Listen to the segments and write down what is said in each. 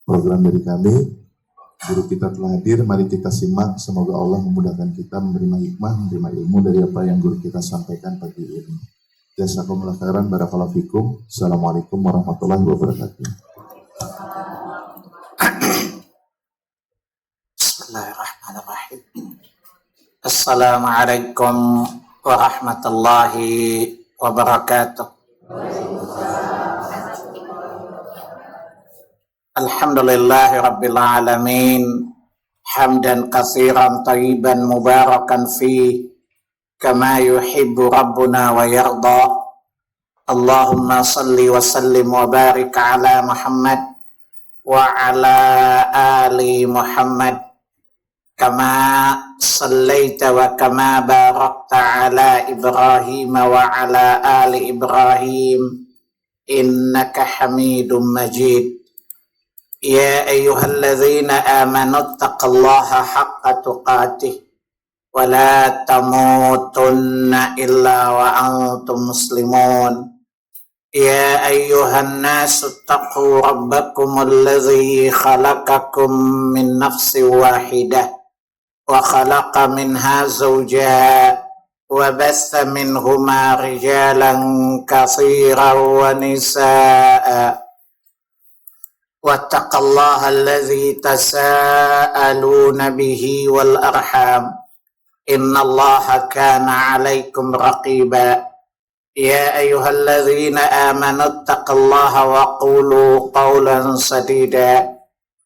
program dari kami. Guru kita telah hadir, mari kita simak. Semoga Allah memudahkan kita menerima hikmah, menerima ilmu dari apa yang guru kita sampaikan pagi ini. Jazakumullah khairan, barakallahu fikum. Assalamualaikum warahmatullahi wabarakatuh. Bismillahirrahmanirrahim. Assalamualaikum warahmatullahi wabarakatuh. Alhamdulillahi rabbil alamin. Hamdan katsiran thayyiban mubarakan fi kama yuhibbu rabbuna wa yarda. Allahumma salli wa sallim wa barik ala Muhammad wa ala ali Muhammad kama sallaita wa kama barakta ala Ibrahim wa ala ali Ibrahim innaka Hamidum Majid. Ya ayyuhalladzina amanu taqullaha haqqa tuqatih wa la tamutunna illa wa antum muslimun. Ya ayyuhan nasu taqu rabbakum alladzi khalaqakum min nafsin wahidah wa khalaqa minha zawjaha wa bassa minhuma rijalan katsiran wa nisaa'a. Wattaqullaha alladzi tasaaluna bihi wal arham innallaha kana 'alaikum raqiba. Ya ayyuhalladzina amanu taqullaha wa qulu qawlan sadida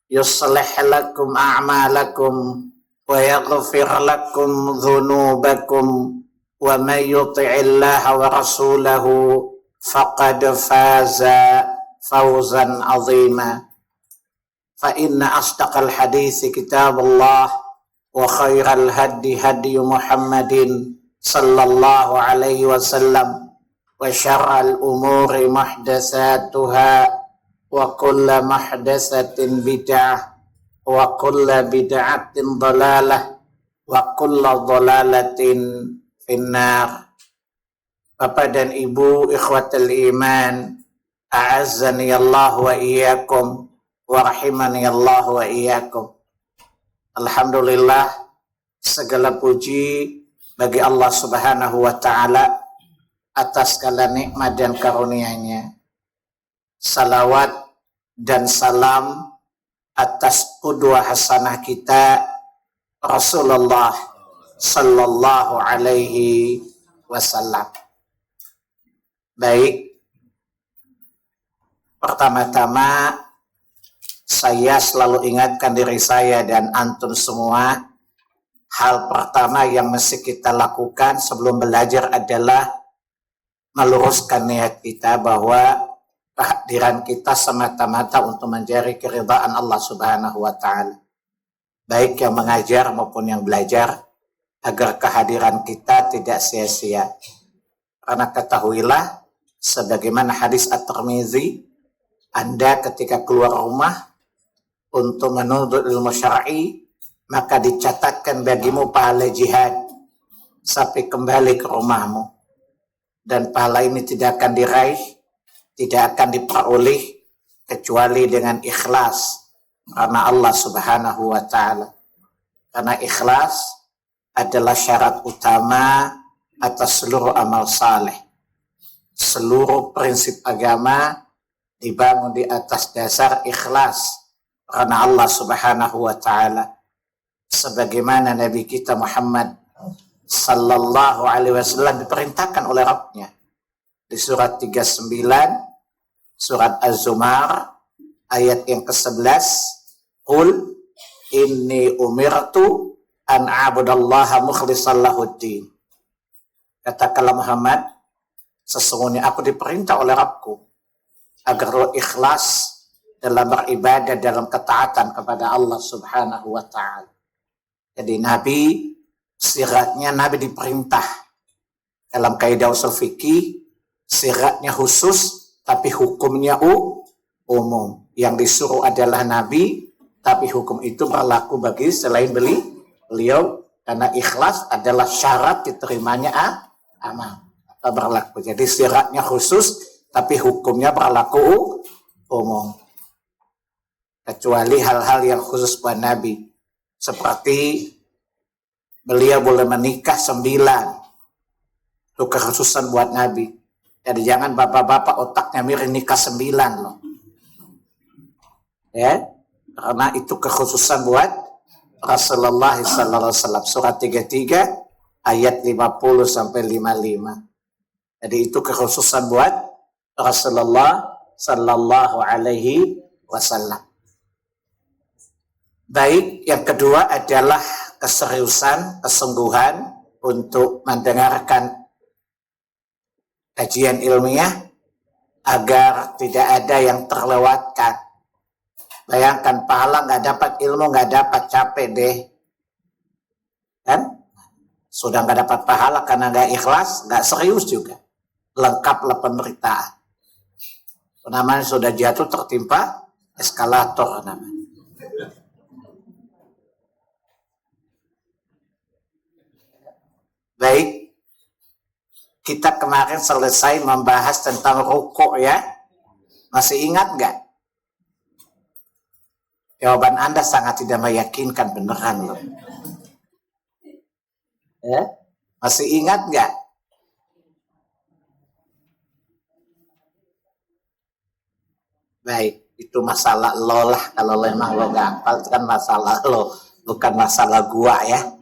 yuslih lakum a'malakum wa yaghfir lakum dhunubakum wa may yuti'illaha wa rasulahu faqad faza fawzan 'azima. Fa inna asdaqal hadits kitabullah wa khairal hadi hadi Muhammadin sallallahu alaihi wasallam wa syarral umuri muhdatsatuha wa kullu muhdatsatin bid'ah wa kullu bid'atin dhalalah wa kullu dhalalatin finnar. Bapak dan Ibu ikhwatul iman, a'azzani Allah wa iyyakum wa rahimani Allah wa iyyakum. Alhamdulillah, segala puji bagi Allah Subhanahu wa taala atas segala nikmat dan karunia-Nya. Salawat dan salam atas qudwah hasanah kita Rasulullah sallallahu alaihi wasallam. Baik, pertama-tama saya selalu ingatkan diri saya dan antum semua, hal pertama yang mesti kita lakukan sebelum belajar adalah meluruskan niat kita bahwa kehadiran kita semata-mata untuk mencari keridhaan Allah Subhanahu wa taala. Baik yang mengajar maupun yang belajar, agar kehadiran kita tidak sia-sia. Karena ketahuilah, sebagaimana hadis At-Tirmizi, Anda ketika keluar rumah untuk menuntut ilmu syar'i, maka dicatatkan bagimu pahala jihad sampai kembali ke rumahmu. Dan pahala ini tidak akan diraih, tidak akan diperoleh kecuali dengan ikhlas karena Allah Subhanahu wa taala. Karena ikhlas adalah syarat utama atas seluruh amal saleh. Seluruh prinsip agama dibangun di atas dasar ikhlas karena Allah Subhanahu wa taala. Sebagaimana Nabi kita Muhammad sallallahu alaihi wasallam diperintahkan oleh Rabbnya di surat 39 surat Az-Zumar ayat yang ke-11, qul inni umirtu an a'budallaha mukhlishan lahuddin. Katakanlah Muhammad, sesungguhnya aku diperintah oleh Rabbku agar lo ikhlas dalam beribadah, dalam ketaatan kepada Allah Subhanahu wa ta'ala. Jadi Nabi, siratnya Nabi diperintah. Dalam kaidah usul fikih, siratnya khusus, tapi hukumnya umum. Yang disuruh adalah Nabi, tapi hukum itu berlaku bagi selain beliau, karena ikhlas adalah syarat diterimanya amal. Berlaku. Jadi siratnya khusus, tapi hukumnya berlaku umum. kecuali hal-hal yang khusus buat Nabi. Seperti beliau boleh menikah 9. Itu kekhususan buat Nabi. Jadi jangan bapak-bapak otaknya miring nikah 9 loh. Ya, karena itu kekhususan buat Rasulullah sallallahu alaihi wasallam. Surat 33 ayat 50 sampai 55. Jadi itu kekhususan buat Rasulullah sallallahu alaihi wasallam. Baik, yang kedua adalah keseriusan, kesungguhan untuk mendengarkan kajian ilmiah agar tidak ada yang terlewatkan. Bayangkan pahala nggak dapat, ilmu nggak dapat, capek deh. Kan? Sudah nggak dapat pahala karena nggak ikhlas, nggak serius juga. Lengkaplah penderitaan. Namanya sudah jatuh tertimpa eskalator namanya. Baik, kita kemarin selesai membahas tentang rukuk ya. Masih ingat nggak? Jawaban Anda sangat tidak meyakinkan, beneran loh. Ya? Masih ingat nggak? Baik, itu masalah lo lah. Kalau memang lo gak hafal, itu kan masalah lo, bukan masalah gua ya.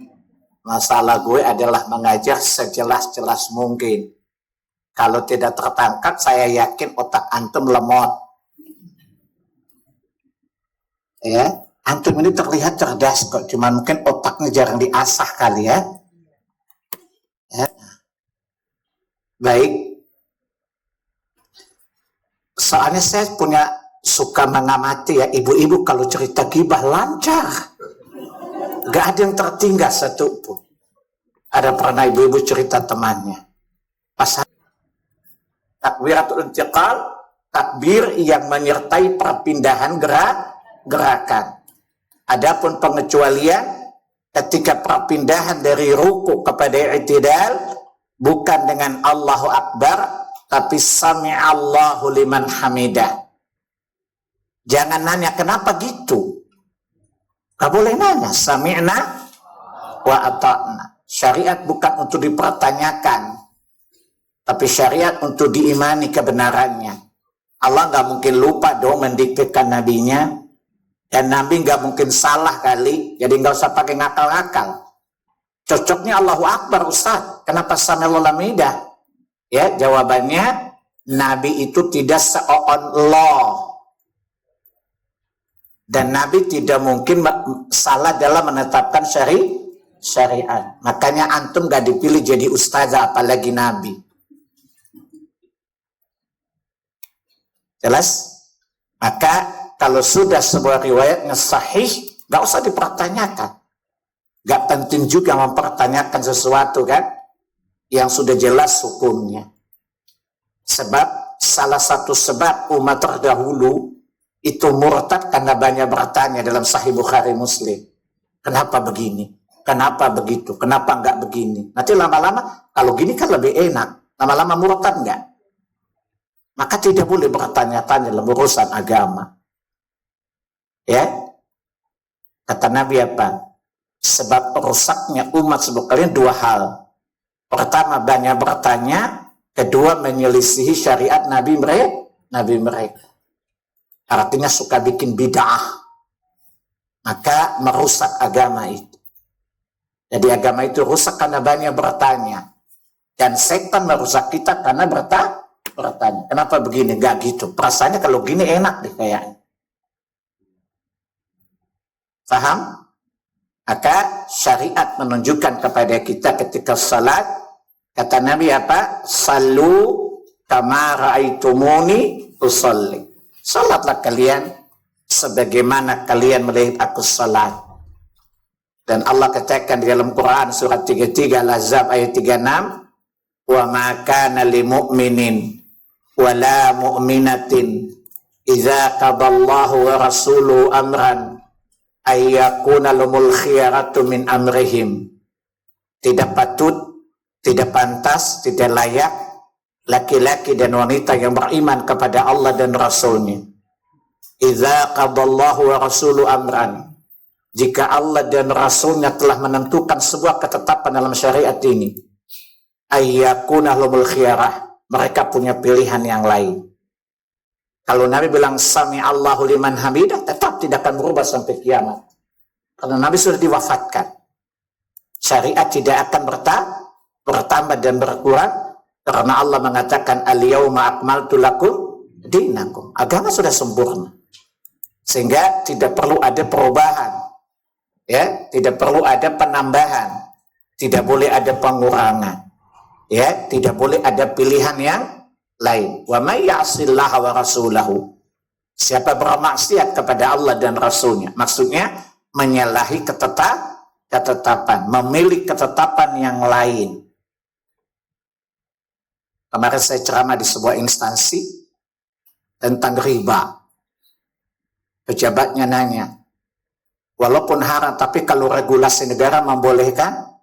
Masalah gue adalah mengajar sejelas-jelas mungkin. Kalau tidak tertangkap, saya yakin otak antum lemot. Ya, antum ini terlihat cerdas kok, cuman mungkin otaknya jarang diasah kali ya. Ya. Baik. Soalnya saya suka mengamati ya, ibu-ibu kalau cerita gibah lancar. Gak ada yang tertinggal satu pun. Ada pernah ibu-ibu cerita temannya. Pas takbiratul intiqal, takbir yang menyertai perpindahan gerakan. Adapun pengecualian ketika perpindahan dari ruku kepada i'tidal bukan dengan Allahu Akbar tapi sami'allahu liman hamidah. Jangan nanya kenapa gitu. Gak boleh nanya sami'na wa ata'na. Syariat bukan untuk dipertanyakan, tapi syariat untuk diimani kebenarannya. Allah gak mungkin lupa dong mendiktekan nabinya. Dan Nabi nggak mungkin salah kali, jadi nggak usah pakai ngakal-ngakal. Cocoknya Allahu Akbar Ustaz, kenapa sami'allahu hamidah? Ya, jawabannya Nabi itu tidak seon law. Dan Nabi tidak mungkin salah dalam menetapkan syariat. Makanya antum nggak dipilih jadi ustazah, apalagi Nabi. Jelas? Maka kalau sudah sebuah riwayatnya sahih, gak usah dipertanyakan. Gak penting juga mempertanyakan sesuatu kan, yang sudah jelas hukumnya. Sebab salah satu sebab umat terdahulu itu murtad karena banyak bertanya dalam Sahih Bukhari Muslim. Kenapa begini? Kenapa begitu? Kenapa enggak begini? Nanti lama-lama kalau gini kan lebih enak. Lama-lama murtad enggak? Maka tidak boleh bertanya-tanya dalam urusan agama. Ya, kata Nabi apa? Sebab rusaknya umat sebetulnya dua hal. Pertama banyak bertanya, kedua menyelisihi syariat Nabi mereka. Artinya suka bikin bid'ah, maka merusak agama itu. Jadi agama itu rusak karena banyak bertanya, dan setan merusak kita karena bertanya. Kenapa begini? Gak gitu. Perasaannya kalau gini enak deh kayaknya. Paham? Maka syariat menunjukkan kepada kita ketika salat, kata Nabi apa? Sallu kama ra'aitumuni usolli. Salatlah kalian sebagaimana kalian melihat aku salat. Dan Allah katakan di dalam Quran surat 33 Al-Ahzab ayat 36, wa ma kana lil mu'minin wala mu'minatin idza qadallahu wa rasuluhu amran ayyakuna lumul khiyaratu min amrihim. Tidak patut, tidak pantas, tidak layak laki-laki dan wanita yang beriman kepada Allah dan Rasulnya idza qadallahu wa rasulu amran, jika Allah dan Rasulnya telah menentukan sebuah ketetapan dalam syariat ini, ayyakuna lahumul khiyarah, mereka punya pilihan yang lain. Kalau Nabi bilang sami Allahu liman hamidah, tetap tidak akan berubah sampai kiamat. Karena Nabi sudah diwafatkan. Syariat tidak akan bertambah dan berkurang, karena Allah mengatakan al-yauma akmaltu lakum dinakum. Agama sudah sempurna. Sehingga tidak perlu ada perubahan. Ya, tidak perlu ada penambahan, tidak boleh ada pengurangan, ya, tidak boleh ada pilihan yang lain. Wa may ya'sillaha wa rasulahu, siapa bermaksiat kepada Allah dan Rasulnya, maksudnya menyalahi ketetapan, memilih ketetapan yang lain. Kemarin saya ceramah di sebuah instansi tentang riba. Pejabatnya nanya, walaupun haram, tapi kalau regulasi negara membolehkan,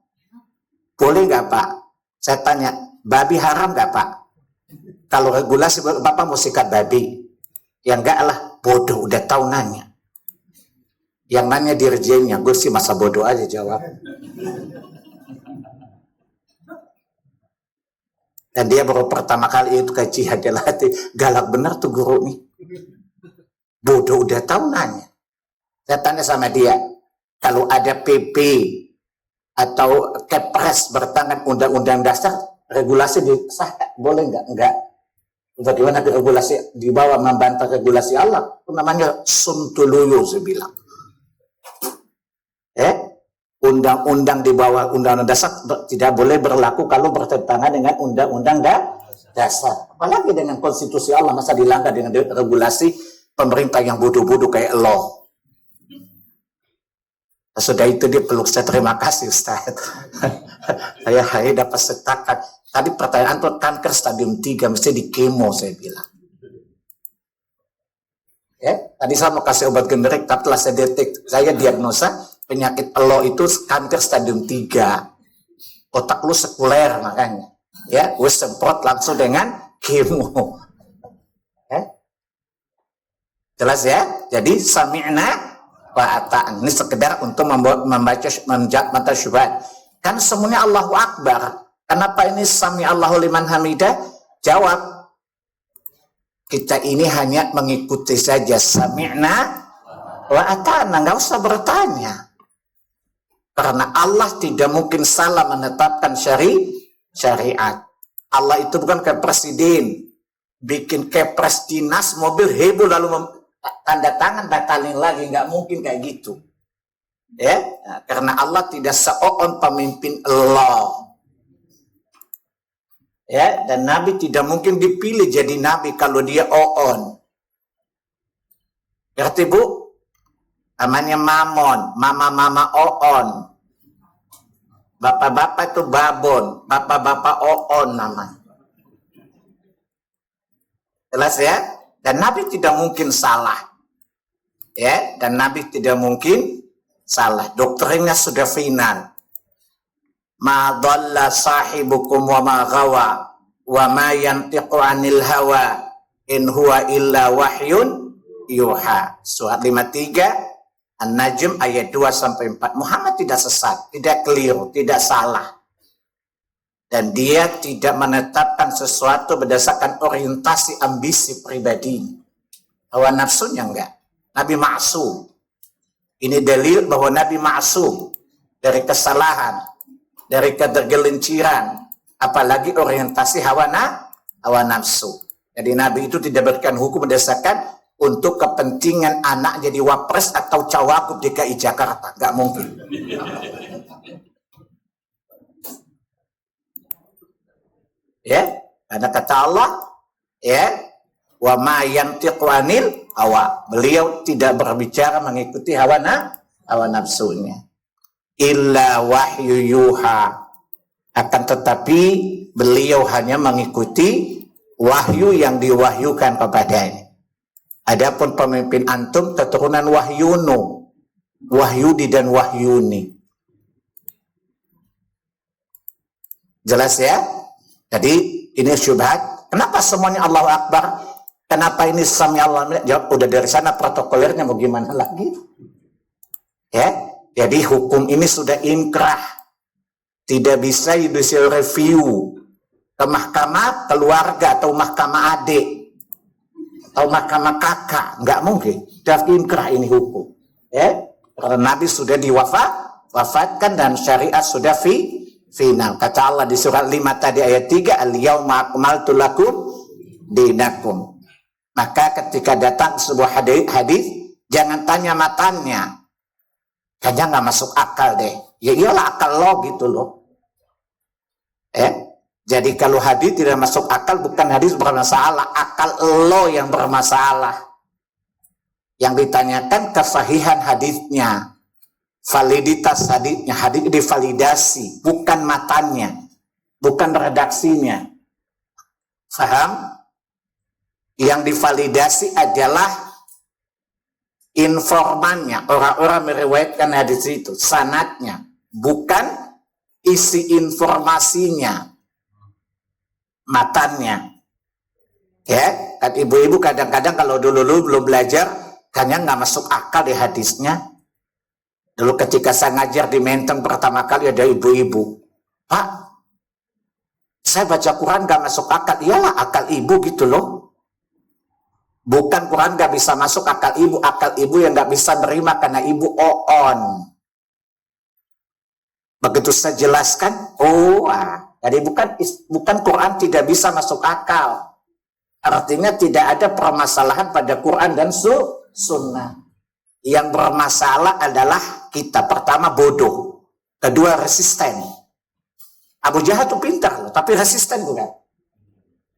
boleh nggak Pak? Saya tanya, babi haram nggak Pak? Kalau regulasi, Bapak mau sikat babi? Ya enggak lah, bodoh, udah tahu nanya. Yang nanya dirjennya, gue sih masa bodoh aja jawab. Dan dia baru pertama kali itu kaji hadiah hati, galak bener tuh guru nih. Bodoh udah tahu nanya. Saya tanya sama dia, kalau ada PP atau Kepres bertangan undang-undang dasar, regulasi disahkan, boleh nggak? Enggak. Bagaimana regulasi di bawah membantah regulasi Allah? Itu namanya suntuluyo, saya bilang. Undang-undang di bawah undang-undang dasar tidak boleh berlaku kalau bertentangan dengan undang-undang dasar. Apalagi dengan konstitusi Allah, masa dilanggar dengan regulasi pemerintah yang bodoh-bodoh kayak lo. Sudah itu dia peluk saya, terima kasih Ustaz. Saya dapat setakat. Tadi pertanyaan tuh kanker stadium 3 mesti di kemo, saya bilang. Ya, tadi saya mau kasih obat generik, tapi setelah saya diagnosa penyakit elo itu kanker stadium 3. Otak lu sekuler makanya. Ya, gue semprot langsung dengan kemo. Ya. Jelas ya? Jadi sami'na Ta'an. Ini sekedar untuk membaca syubhat. Kan semuanya Allahu Akbar. Kenapa ini sami Allahu liman hamidah? Jawab, kita ini hanya mengikuti saja. Sami'na wa ata'na, nggak usah bertanya. Karena Allah tidak mungkin salah menetapkan syariat. Allah itu bukan kayak presiden, bikin kepres dinas mobil heboh lalu tanda tangan batalin lagi, nggak mungkin kayak gitu. Ya, nah, karena Allah tidak seoon pemimpin Allah. Ya, dan Nabi tidak mungkin dipilih jadi Nabi kalau dia oon. Ngerti Bu? Namanya mamon, mama-mama oon. Bapak-bapak itu babon, bapak-bapak oon namanya. Jelas ya? Dan Nabi tidak mungkin salah. Ya, dan Nabi tidak mungkin salah. Doktrinnya sudah final. Ma dhalla sahibukum wa ma ghawa wa ma yantiqu 'anil hawa in huwa illa wahyun yuha. Surat 53 An-Najm ayat 2 sampai 4. Muhammad tidak sesat, tidak keliru, tidak salah. Dan dia tidak menetapkan sesuatu berdasarkan orientasi ambisi pribadi. Hawa nafsunya enggak. Nabi ma'sum. Ini dalil bahwa Nabi ma'sum dari kesalahan, dari ketergelinciran, apalagi orientasi hawa nafsu. Jadi Nabi itu tidak berikan hukum berdasarkan untuk kepentingan anak jadi wapres atau cawagup DKI Jakarta. Enggak mungkin. Ya, karena kata Allah, ya, wa ma yantiqu 'anil hawa. Beliau tidak berbicara mengikuti hawa nafsunya. Illa wahyu yuha. Akan tetapi beliau hanya mengikuti wahyu yang diwahyukan kepadanya. Adapun pemimpin antum keturunan Wahyunu, Wahyudi dan Wahyuni. Jelas ya? Jadi ini syubhat. Kenapa semuanya Allahu Akbar? Kenapa ini sami Allah? Jawab, udah dari sana protokolernya mau gimana lagi? Ya, jadi hukum ini sudah inkrah. Tidak bisa judicial review ke mahkamah keluarga atau mahkamah adik atau mahkamah kakak. Nggak mungkin. Sudah inkrah ini hukum. Ya, karena Nabi sudah wafatkan dan syariat sudah final. Kata Allah di surat 5 tadi ayat 3, al-yauma akmaltu lakum dinakum. Maka ketika datang sebuah hadis, jangan tanya matanya. Kayaknya nggak masuk akal deh. Ya iyalah akal lo gitu loh. Jadi kalau hadis tidak masuk akal, bukan hadis bermasalah, akal lo yang bermasalah. Yang ditanyakan kesahihan hadisnya, validitas hadisnya, hadis divalidasi, bukan matanya, bukan redaksinya. Faham? Yang divalidasi adalah informannya, orang-orang meriwayatkan hadis itu, sanadnya, bukan isi informasinya, matannya. Ya, kan ibu-ibu kadang-kadang kalau dulu belum belajar, kayaknya nggak masuk akal di hadisnya. Dulu ketika saya ngajar di Menteng pertama kali ada ibu-ibu, Pak, saya baca Quran nggak masuk akal. Iyalah akal ibu gitu loh. Bukan Quran gak bisa masuk akal ibu yang gak bisa nerima karena ibu on. Begitu saya jelaskan, jadi bukan Quran tidak bisa masuk akal. Artinya tidak ada permasalahan pada Quran dan sunnah. Yang bermasalah adalah kita. Pertama bodoh, kedua resisten. Abu Jahal itu pintar loh, tapi resisten bukan?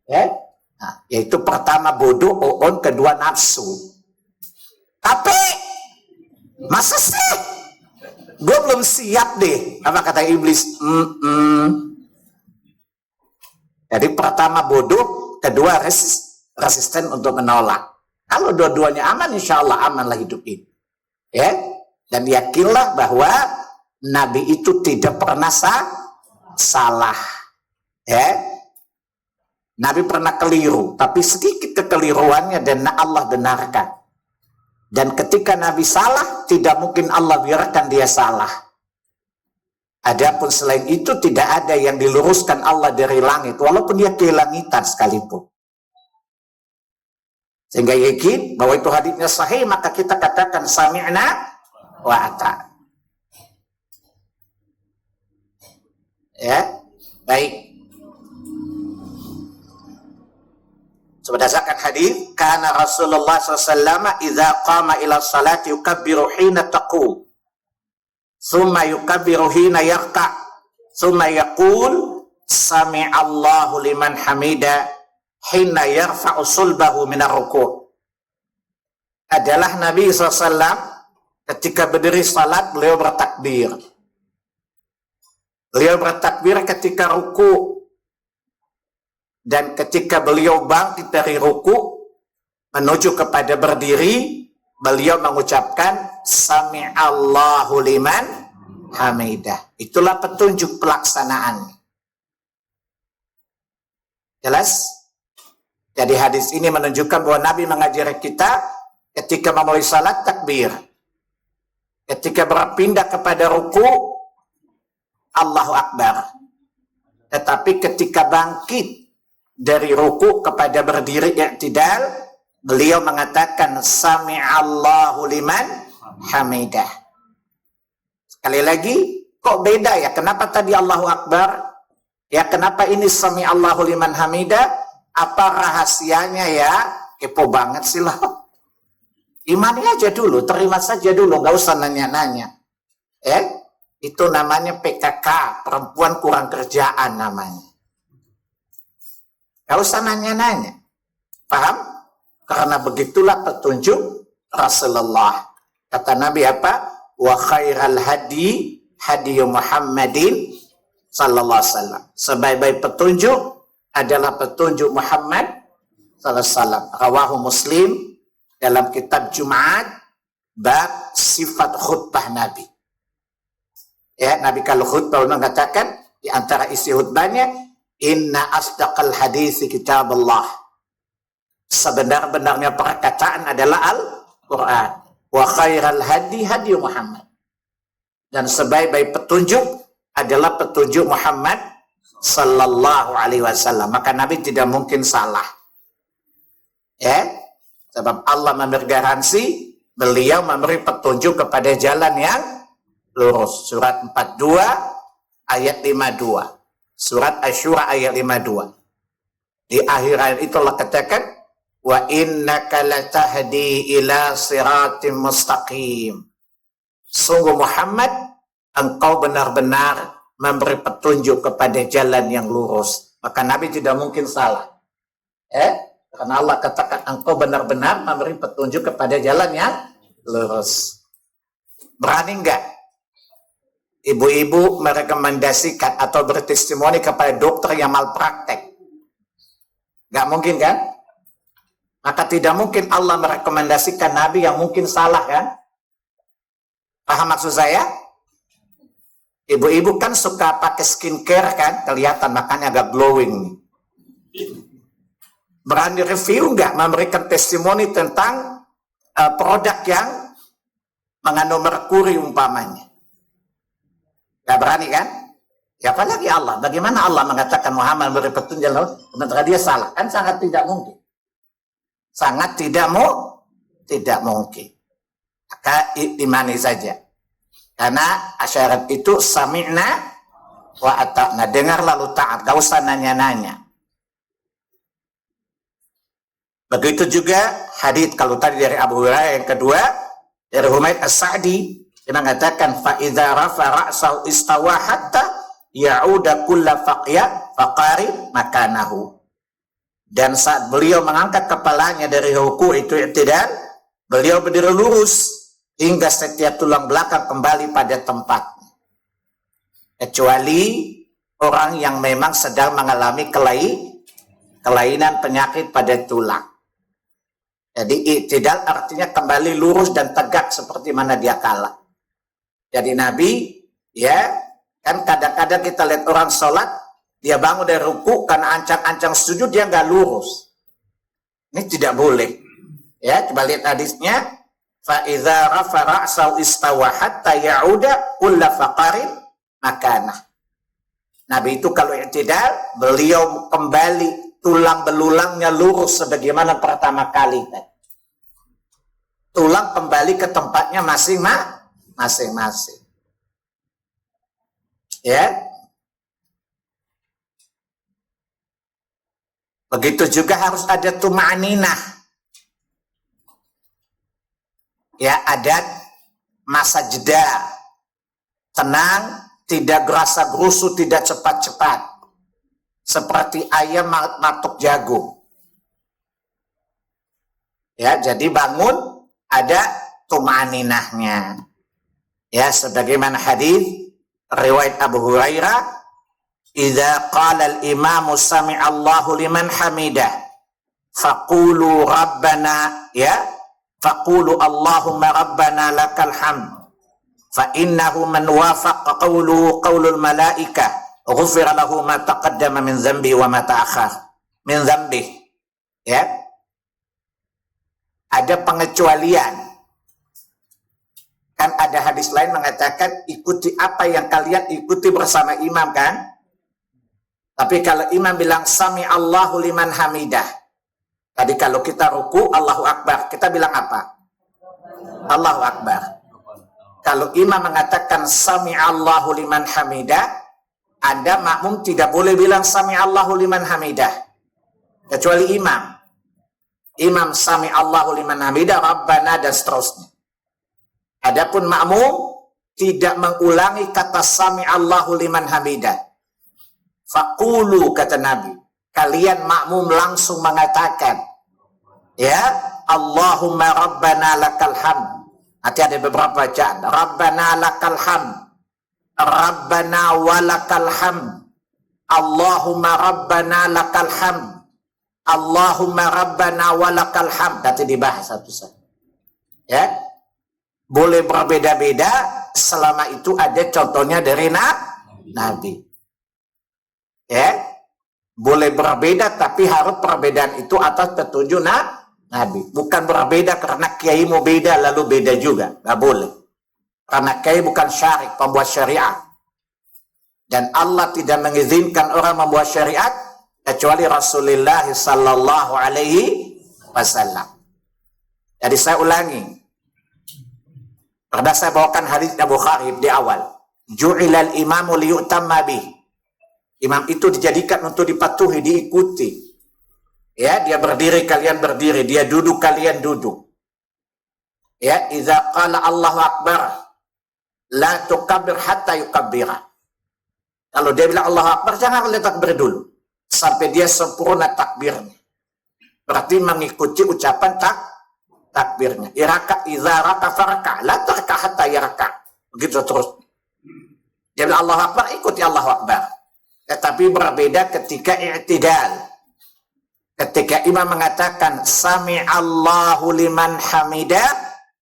Ya? Nah, yaitu pertama bodoh, kedua nafsu. Tapi masa sih gue belum siap deh, apa kata iblis? Jadi pertama bodoh, kedua resisten untuk menolak. Kalau dua-duanya aman, insya Allah amanlah hidup ini. Ya, dan yakinlah bahwa Nabi itu tidak pernah salah. Ya. Nabi pernah keliru, tapi sedikit kekeliruannya dan Allah benarkan. Dan ketika Nabi salah, tidak mungkin Allah biarkan dia salah. Adapun selain itu tidak ada yang diluruskan Allah dari langit, walaupun dia kelangitan sekalipun. Sehingga yakin bahwa itu hadisnya sahih, maka kita katakan sami'na wa ata'na. Ya, baik. Berdasarkan hadis, karena Rasulullah SAW idza qama ila salati yukabbiru hina taqum, thumma yukabbiru hina yarka, thumma yaqul sami'allahu liman hamida hina yarfa'u sulbahu minar ruku'. Adalah Nabi SAW ketika berdiri salat beliau bertakbir. Beliau bertakbir ketika ruku'. Dan ketika beliau bangkit dari ruku menuju kepada berdiri, beliau mengucapkan sami'allahu liman hamidah. Itulah petunjuk pelaksanaannya. Jelas? Jadi hadis ini menunjukkan bahwa Nabi mengajari kita ketika memulai salat takbir. Ketika berpindah kepada ruku, Allahu Akbar. Tetapi ketika bangkit dari ruku kepada berdiri i'tidal, beliau mengatakan sami'allahu liman hamidah. Sekali lagi, kok beda ya? Kenapa tadi Allahu Akbar? Ya, kenapa ini sami'allahu liman hamidah? Apa rahasianya ya? Kepo banget sih lo. Imani aja dulu, terima saja dulu, nggak usah nanya-nanya. Itu namanya PKK, perempuan kurang kerjaan namanya. Gak usah nanya-nanya. Paham? Karena begitulah petunjuk Rasulullah. Kata Nabi apa? Wa khairal hadi hadiyu Muhammadin sallallahu alaihi wasallam. Sebaik-baik petunjuk adalah petunjuk Muhammad sallallahu alaihi wasallam. Rawahu Muslim dalam kitab Jumat bab sifat khutbah Nabi. Ya, Nabi kalau khutbah mengatakan di antara isi khutbahnya, inna asdaqal hadisi kitabullah sebenar-benarnya perkataan adalah Al-Quran. Wa khairal hadi hadi Muhammad. Dan sebaik-baik petunjuk adalah petunjuk Muhammad sallallahu alaihi wasallam. Maka Nabi tidak mungkin salah. Ya, sebab Allah memberi garansi, beliau memberi petunjuk kepada jalan yang lurus. Surat 42 ayat 52. Surat Asy-Syura ayat 52. Di akhir ayat itu Allah katakan, wa innaka latahdi ila siratim mustaqim. Sungguh Muhammad, engkau benar-benar memberi petunjuk kepada jalan yang lurus. Maka Nabi tidak mungkin salah. Karena Allah katakan engkau benar-benar memberi petunjuk kepada jalan yang lurus. Berani enggak ibu-ibu merekomendasikan atau bertestimoni kepada dokter yang malpraktek? Enggak mungkin kan? Maka tidak mungkin Allah merekomendasikan Nabi yang mungkin salah kan? Paham maksud saya? Ibu-ibu kan suka pakai skincare kan? Kelihatan makanya agak glowing. Berani review nggak memberikan testimoni tentang produk yang mengandung merkuri umpamanya? Nggak berani kan? Ya apalagi Allah. Bagaimana Allah mengatakan Muhammad memberi petunjuk sementara dia salah? Kan sangat tidak mungkin. Sangat tidak mungkin. Maka imani saja. Karena syarat itu sami'na wa ata'na. Dengar lalu taat. Gak usah nanya-nanya. Begitu juga hadits kalau tadi dari Abu Hurairah, yang kedua dari Humaid As-Sa'di, dia mengatakan fa idza rafa ra'sahu istawa hatta ya'uda kulla faqari makanahu. Dan saat beliau mengangkat kepalanya dari ruku itu i'tidal, beliau berdiri lurus hingga setiap tulang belakang kembali pada tempatnya. Kecuali orang yang memang sedang mengalami kelainan penyakit pada tulang. Jadi i'tidal artinya kembali lurus dan tegak seperti mana dia kala. Jadi Nabi, ya, kan kadang-kadang kita lihat orang sholat, dia bangun dari ruku karena ancang-ancang sujud dia nggak lurus. Ini tidak boleh. Ya, coba lihat hadisnya. Fa idza rafa ra'sahu istawa hatta ya'uda kulla faqarin makanah. Nabi itu kalau i'tidal, beliau kembali tulang belulangnya lurus sebagaimana pertama kali. Tulang kembali ke tempatnya masing-masing. Ya. Begitu juga harus ada tuma'ninah. Ya, ada masa jeda. Tenang, tidak gerasa gerusu, tidak cepat-cepat. Seperti ayam matuk jagung. Ya, jadi bangun ada tuma'ninahnya. Ya, sebagaimana hadis riwayat Abu Hurairah, idza qala al-imamu sami'allahu liman hamidah faqulu rabbana, ya, faqulu Allahumma rabbana lakal hamd fa innahu man wafaqa qawluhu qawlul malaikah ghufira lahu ma taqaddama min dhanbi wa ma ta'akhkhar min dhanbi. Ya, ada pengecualian. Kan ada hadis lain mengatakan ikuti apa yang kalian ikuti bersama imam kan? Tapi kalau imam bilang sami Allahu liman hamidah, tadi kalau kita ruku Allahu Akbar, kita bilang apa? Allahu Akbar. Kalau imam mengatakan sami Allahu liman hamidah, Anda makmum tidak boleh bilang sami Allahu liman hamidah, kecuali imam. Imam sami Allahu liman hamidah, Rabbana, dan seterusnya. Adapun makmum tidak mengulangi kata sami Allahu liman hamidah. Faqulu, kata Nabi, kalian makmum langsung mengatakan, ya, Allahumma rabbana lakal hamd. Nanti ada beberapa bacaan. Rabbana lakal hamd, Rabbana walakal hamd, Allahumma rabbana lakal hamd, Allahumma rabbana walakal hamd. Nanti dibahas satu-satu. Ya, boleh berbeda-beda selama itu ada contohnya dari Nabi. Ya, Boleh berbeda, tapi harus perbedaan itu atas petunjuk Nabi. Bukan berbeda karena kiai mau beda lalu beda juga. Nggak boleh. Karena kiai bukan syarik, pembuat syariat. Dan Allah tidak mengizinkan orang membuat syariat kecuali Rasulullah sallallahu alaihi wasallam. Jadi saya ulangi. Pernah saya bawakan hadis Bukhari di awal. Ju'ilal imamu liyu'tamma bih. Imam itu dijadikan untuk dipatuhi, diikuti. Ya, dia berdiri, kalian berdiri. Dia duduk, kalian duduk. Ya, idza qala Allahu Akbar, la tukabbir hatta yukabbira. Kalau dia bilang Allahu Akbar, jangan kalian takbir dulu. Sampai dia sempurna takbirnya. Berarti mengikuti ucapan takbirnya. Iraka, idza raka faraka, la tarka hatta yaraka. Begitu terus. Dia bilang Allahu Akbar, ikuti Allahu Akbar. Tetapi berbeda ketika i'tidal. Ketika imam mengatakan sami'allahu liman hamidah,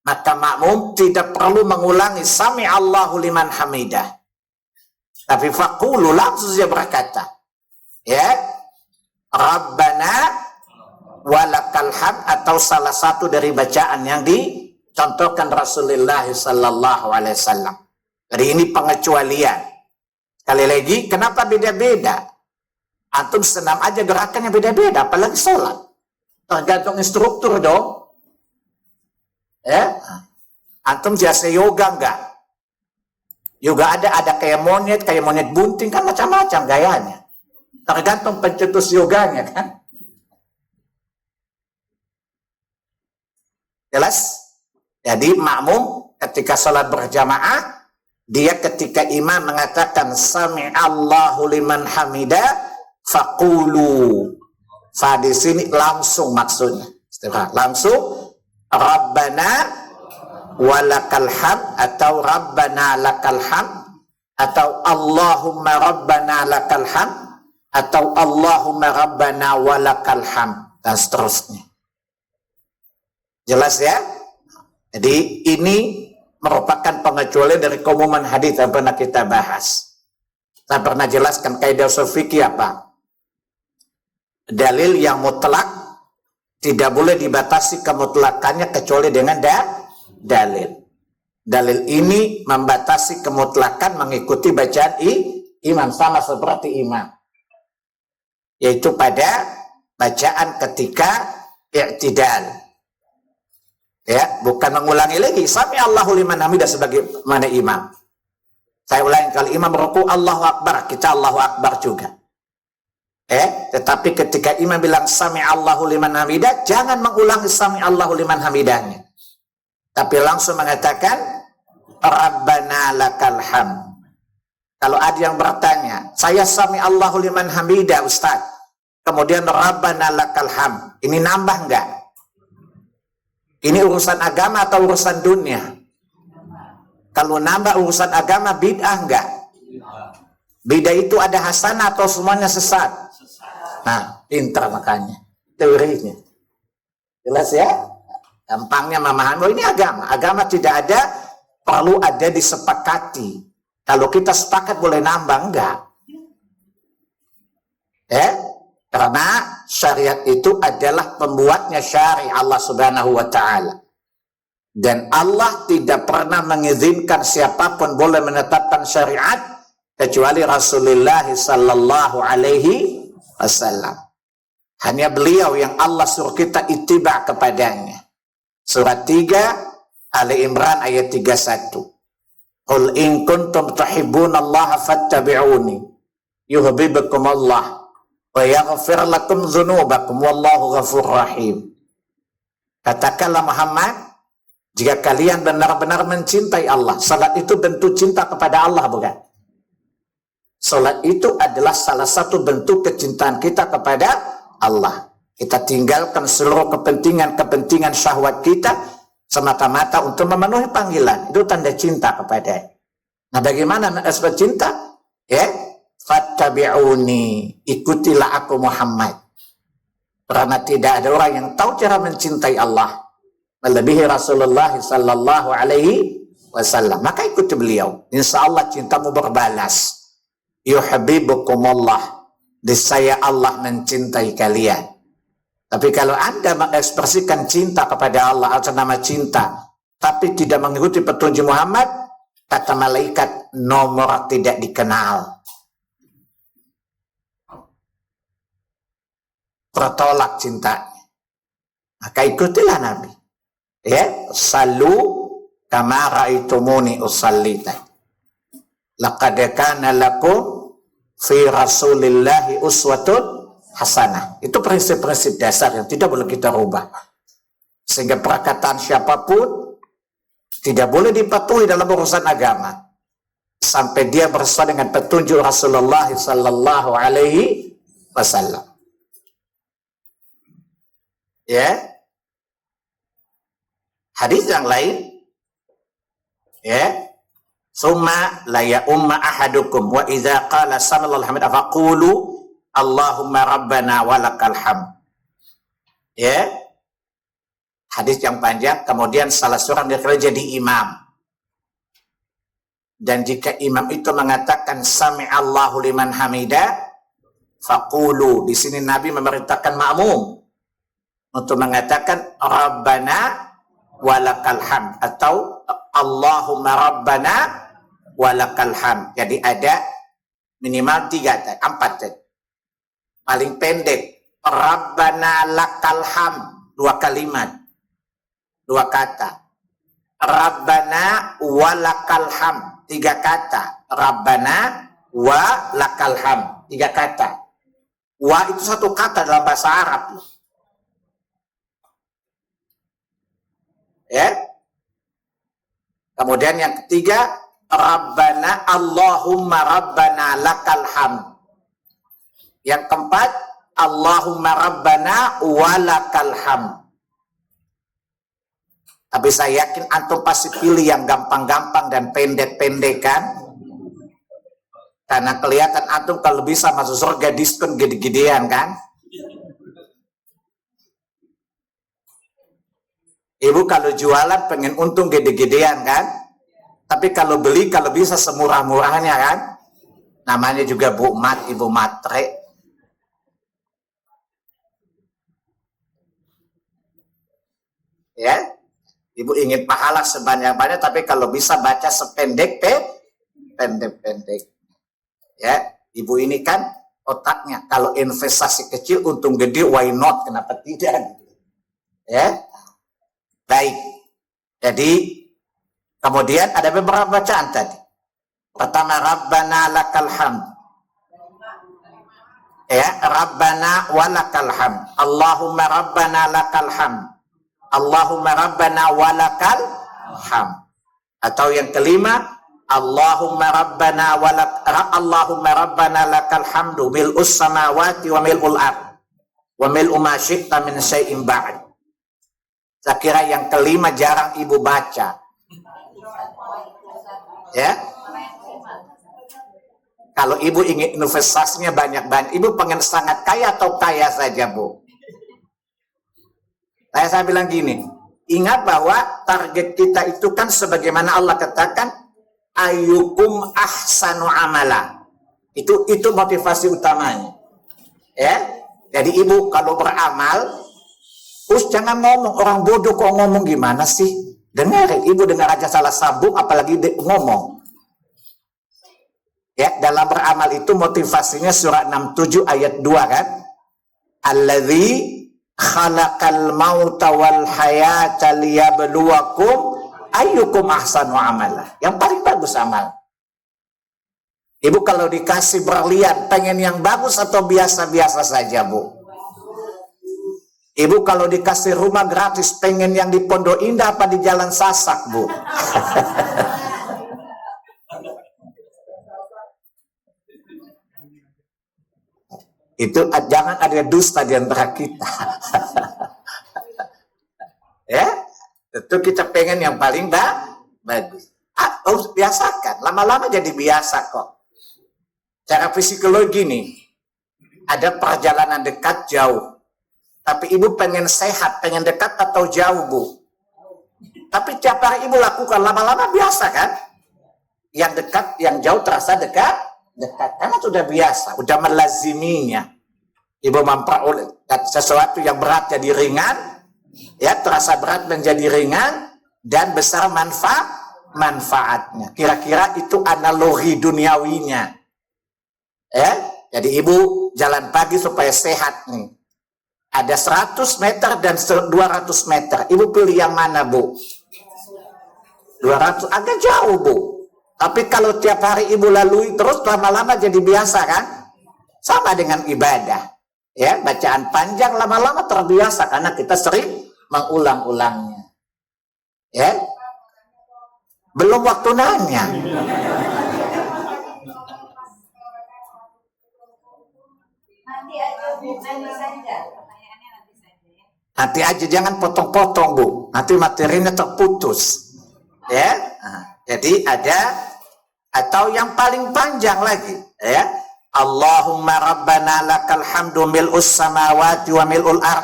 maka makmum tidak perlu mengulangi sami'allahu liman hamidah. Tapi faqulu, langsung dia berkata, ya, Rabbana walakal hamd, atau salah satu dari bacaan yang dicontohkan Rasulullah sallallahu alaihi wasallam. Jadi ini pengecualian. Sekali lagi, kenapa beda-beda? Antum senam aja gerakannya beda-beda, apalagi sholat. Tergantung instruktur dong. Ya, antum biasa yoga enggak? Yoga ada kayak monyet bunting, kan macam-macam gayanya. Tergantung pencetus yoganya kan. Jelas? Jadi makmum ketika sholat berjamaah, dia ketika imam mengatakan sami'allahu liman hamidah, faqulu. Fa di sini langsung maksudnya. Langsung Rabbana walakal hamd, atau Rabbana lakal hamd, atau Allahumma Rabbana lakal hamd, atau Allahumma Rabbana walakal hamd, dan seterusnya. Jelas ya? Jadi ini merupakan pengecualian dari keumuman hadis yang pernah kita bahas. Saya pernah jelaskan kaidah ushul fikih apa? Dalil yang mutlak tidak boleh dibatasi kemutlakannya kecuali dengan dalil. Dalil ini membatasi kemutlakan mengikuti bacaan imam, sama seperti imam. Yaitu pada bacaan ketika i'tidal. Ya, bukan mengulangi lagi sami Allahu liman hamidah sebagai mana imam. Saya ulangi, kalau imam ruku Allahu Akbar, kita Allahu Akbar juga. Tetapi ketika imam bilang sami Allahu liman hamidah, jangan mengulangi sami Allahu liman hamidahnya. Tapi langsung mengatakan Rabbana lakal hamd. Kalau ada yang bertanya, saya sami Allahu liman hamidah Ustaz, kemudian Rabbana lakal hamd, ini nambah enggak? Ini urusan agama atau urusan dunia? Kalau nambah urusan agama, bid'ah enggak? Bid'ah itu ada hasanah atau semuanya sesat? Nah, pintar makanya teorinya. Jelas ya? Gampangnya memahami, oh ini agama. Agama tidak ada, perlu ada disepakati. Kalau kita sepakat boleh nambah, enggak? Karena syariat itu adalah pembuatnya syariat Allah Subhanahu wa ta'ala. Dan Allah tidak pernah mengizinkan siapapun boleh menetapkan syariat kecuali Rasulullah sallallahu alaihi wasallam. Hanya beliau yang Allah suruh kita ittiba kepadanya. Surat 3 Ali Imran ayat 31. Qul in kuntum tuhibbunallaha fattabi'uni yuhibbukum Allah wa yaghfir lakum dzunubakum wallahu ghafurur rahim. Katakanlah Muhammad, jika kalian benar-benar mencintai Allah. Salat itu bentuk cinta kepada Allah, bukan? Salat itu adalah salah satu bentuk kecintaan kita kepada Allah. Kita tinggalkan seluruh kepentingan syahwat kita semata-mata untuk memenuhi panggilan. Itu tanda cinta kepada. Nah, bagaimana aspek cinta? Fattabi'uni, ikutilah aku Muhammad. Karena tidak ada orang yang tahu cara mencintai Allah melebihi Rasulullah sallallahu alaihi wasallam. Maka ikuti beliau. Insya Allah cintamu berbalas. Yuhibbukumullah. Niscaya Allah mencintai kalian. Tapi kalau Anda mengekspresikan cinta kepada Allah atas nama cinta, tapi tidak mengikuti petunjuk Muhammad, kata malaikat, nomor tidak dikenal. Tertolak cintanya. Maka ikutilah Nabi. Ya, salu kama ra'aitumuni usallita. Laqad kana lakum fi Rasulillahi uswatun hasanah. Itu prinsip-prinsip dasar yang tidak boleh kita rubah. Sehingga perkataan siapapun tidak boleh dipatuhi dalam urusan agama sampai dia bersesuai dengan petunjuk Rasulullah sallallahu alaihi wasallam. Ya. Hadis yang lain, ya. Summa la ya umma ahadukum wa idza qala sallallahu alaihi wasallam faqulu Allahumma rabbana walakal hamd. Ya. Hadis yang panjang, kemudian salah seorang jadi imam. Dan jika imam itu mengatakan sami'allahu liman hamida, faqulu. Di sini Nabi memerintahkan makmum untuk mengatakan rabbana walakal hamd atau Allahumma rabbana walakal hamd. Jadi ada minimal 4 tadi. Paling pendek, rabbana lakal hamd, 2 kalimat, 2 kata. Rabbana walakal hamd, 3 kata. Rabbana walakal hamd, 3 kata. Wa itu 1 kata dalam bahasa Arab. Ya. Kemudian yang ketiga, Rabbana Allahumma rabbana lakal hamd. Yang keempat, Allahumma rabbana walakal hamd. Tapi saya yakin antum pasti pilih yang gampang-gampang dan pendek-pendek kan? Karena kelihatan antum kalau bisa masuk surga diskon gede-gedean kan? Ibu kalau jualan pengen untung gede-gedean kan? Tapi kalau beli kalau bisa semurah-murahnya kan? Namanya juga Bu Mat, Ibu Matre. Ya, ibu ingin pahala sebanyak-banyak, tapi kalau bisa baca pendek-pendek. Ya, ibu ini kan otaknya kalau investasi kecil untung gede, why not? Kenapa tidak? Ya, baik. Jadi kemudian ada beberapa bacaan tadi. Pertama, Rabbana lakal hamd. Ya, Rabbana walakal hamd. Allahumma Rabbana lakal hamd. Allahumma rabbana walakal hamd. Atau yang kelima, Allahumma rabbana lakal hamdu mil'us samawati wa mil'ul ard wa mil'u ma syi'ta min syai'in ba'd. Saya kira yang kelima jarang ibu baca. Ya. Kalau ibu ingin investasinya banyak-banyak, ibu pengen sangat kaya atau kaya saja, Bu? Saya bilang gini, ingat bahwa target kita itu kan sebagaimana Allah katakan, ayyukum ahsanu amala. Itu motivasi utamanya. Ya. Jadi ibu kalau beramal, terus jangan ngomong orang bodoh kok ngomong gimana sih? Dengarin, ibu dengar aja salah sambung apalagi ngomong. Ya, dalam beramal itu motivasinya surah 67 ayat 2 kan? Alladzi khalaqal mauta wal hayata liyabluwakum ayyukum ahsanu amala. Yang paling bagus amal. Ibu kalau dikasih berlian pengen yang bagus atau biasa-biasa saja, Bu? Ibu kalau dikasih rumah gratis pengen yang di Pondok Indah apa di Jalan Sasak, Bu? Itu jangan ada dusta di antara kita. Ya, itu kita pengen yang paling bagus. Biasakan, lama-lama jadi biasa kok. Cara psikologi nih, ada perjalanan dekat jauh. Tapi ibu pengen sehat, pengen dekat atau jauh, Bu? Tapi tiap hari ibu lakukan, lama-lama biasa kan? Yang dekat, yang jauh terasa dekat, dekat. Karena sudah biasa, sudah melaziminya. Ibu memperoleh sesuatu yang berat jadi ringan, ya terasa berat menjadi ringan, dan besar manfaatnya. Kira-kira itu analogi duniawinya. Ya, jadi ibu jalan pagi supaya sehat nih. Ada 100 meter dan 200 meter. Ibu pilih yang mana, Bu? 200 agak jauh, Bu. Tapi kalau tiap hari ibu lalui terus, lama-lama jadi biasa kan? Sama dengan ibadah. Ya, bacaan panjang lama-lama terbiasa karena kita sering mengulang-ulangnya. Ya. Belum waktu nanya. Nanti aja Bu, nanti saja. Pertanyaannya nanti saja ya. Nanti aja, jangan potong-potong, Bu. Nanti materinya terputus. Ya. Nah, jadi ada atau yang paling panjang lagi, ya. Allahumma rabbana lakal hamdu mil'us samawati wa mil'ul ard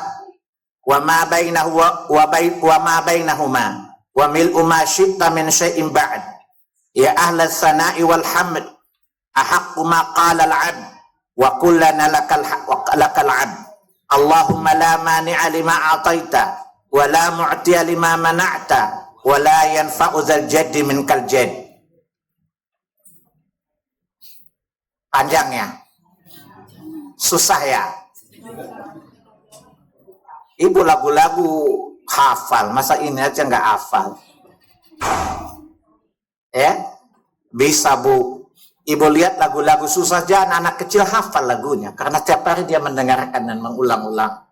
wa ma bainahu wa ma bainahuma wa mil'u ma syi'ta min syai'in ba'd. Ya ahla tsana'i wal hamd ahaqqu ma qala al-'abd wa kullana lakal 'abd. Allahumma la mani'a lima a'taita wa la mu'tiya lima mana'ta wa la yanfa'u dzal jaddi minkal jadd. Panjangnya susah ya. Ibu lagu-lagu hafal, masa ini aja nggak hafal? Ya, bisa Bu. Ibu lihat lagu-lagu susah, jangan anak kecil hafal lagunya, karena tiap hari dia mendengarkan dan mengulang-ulang.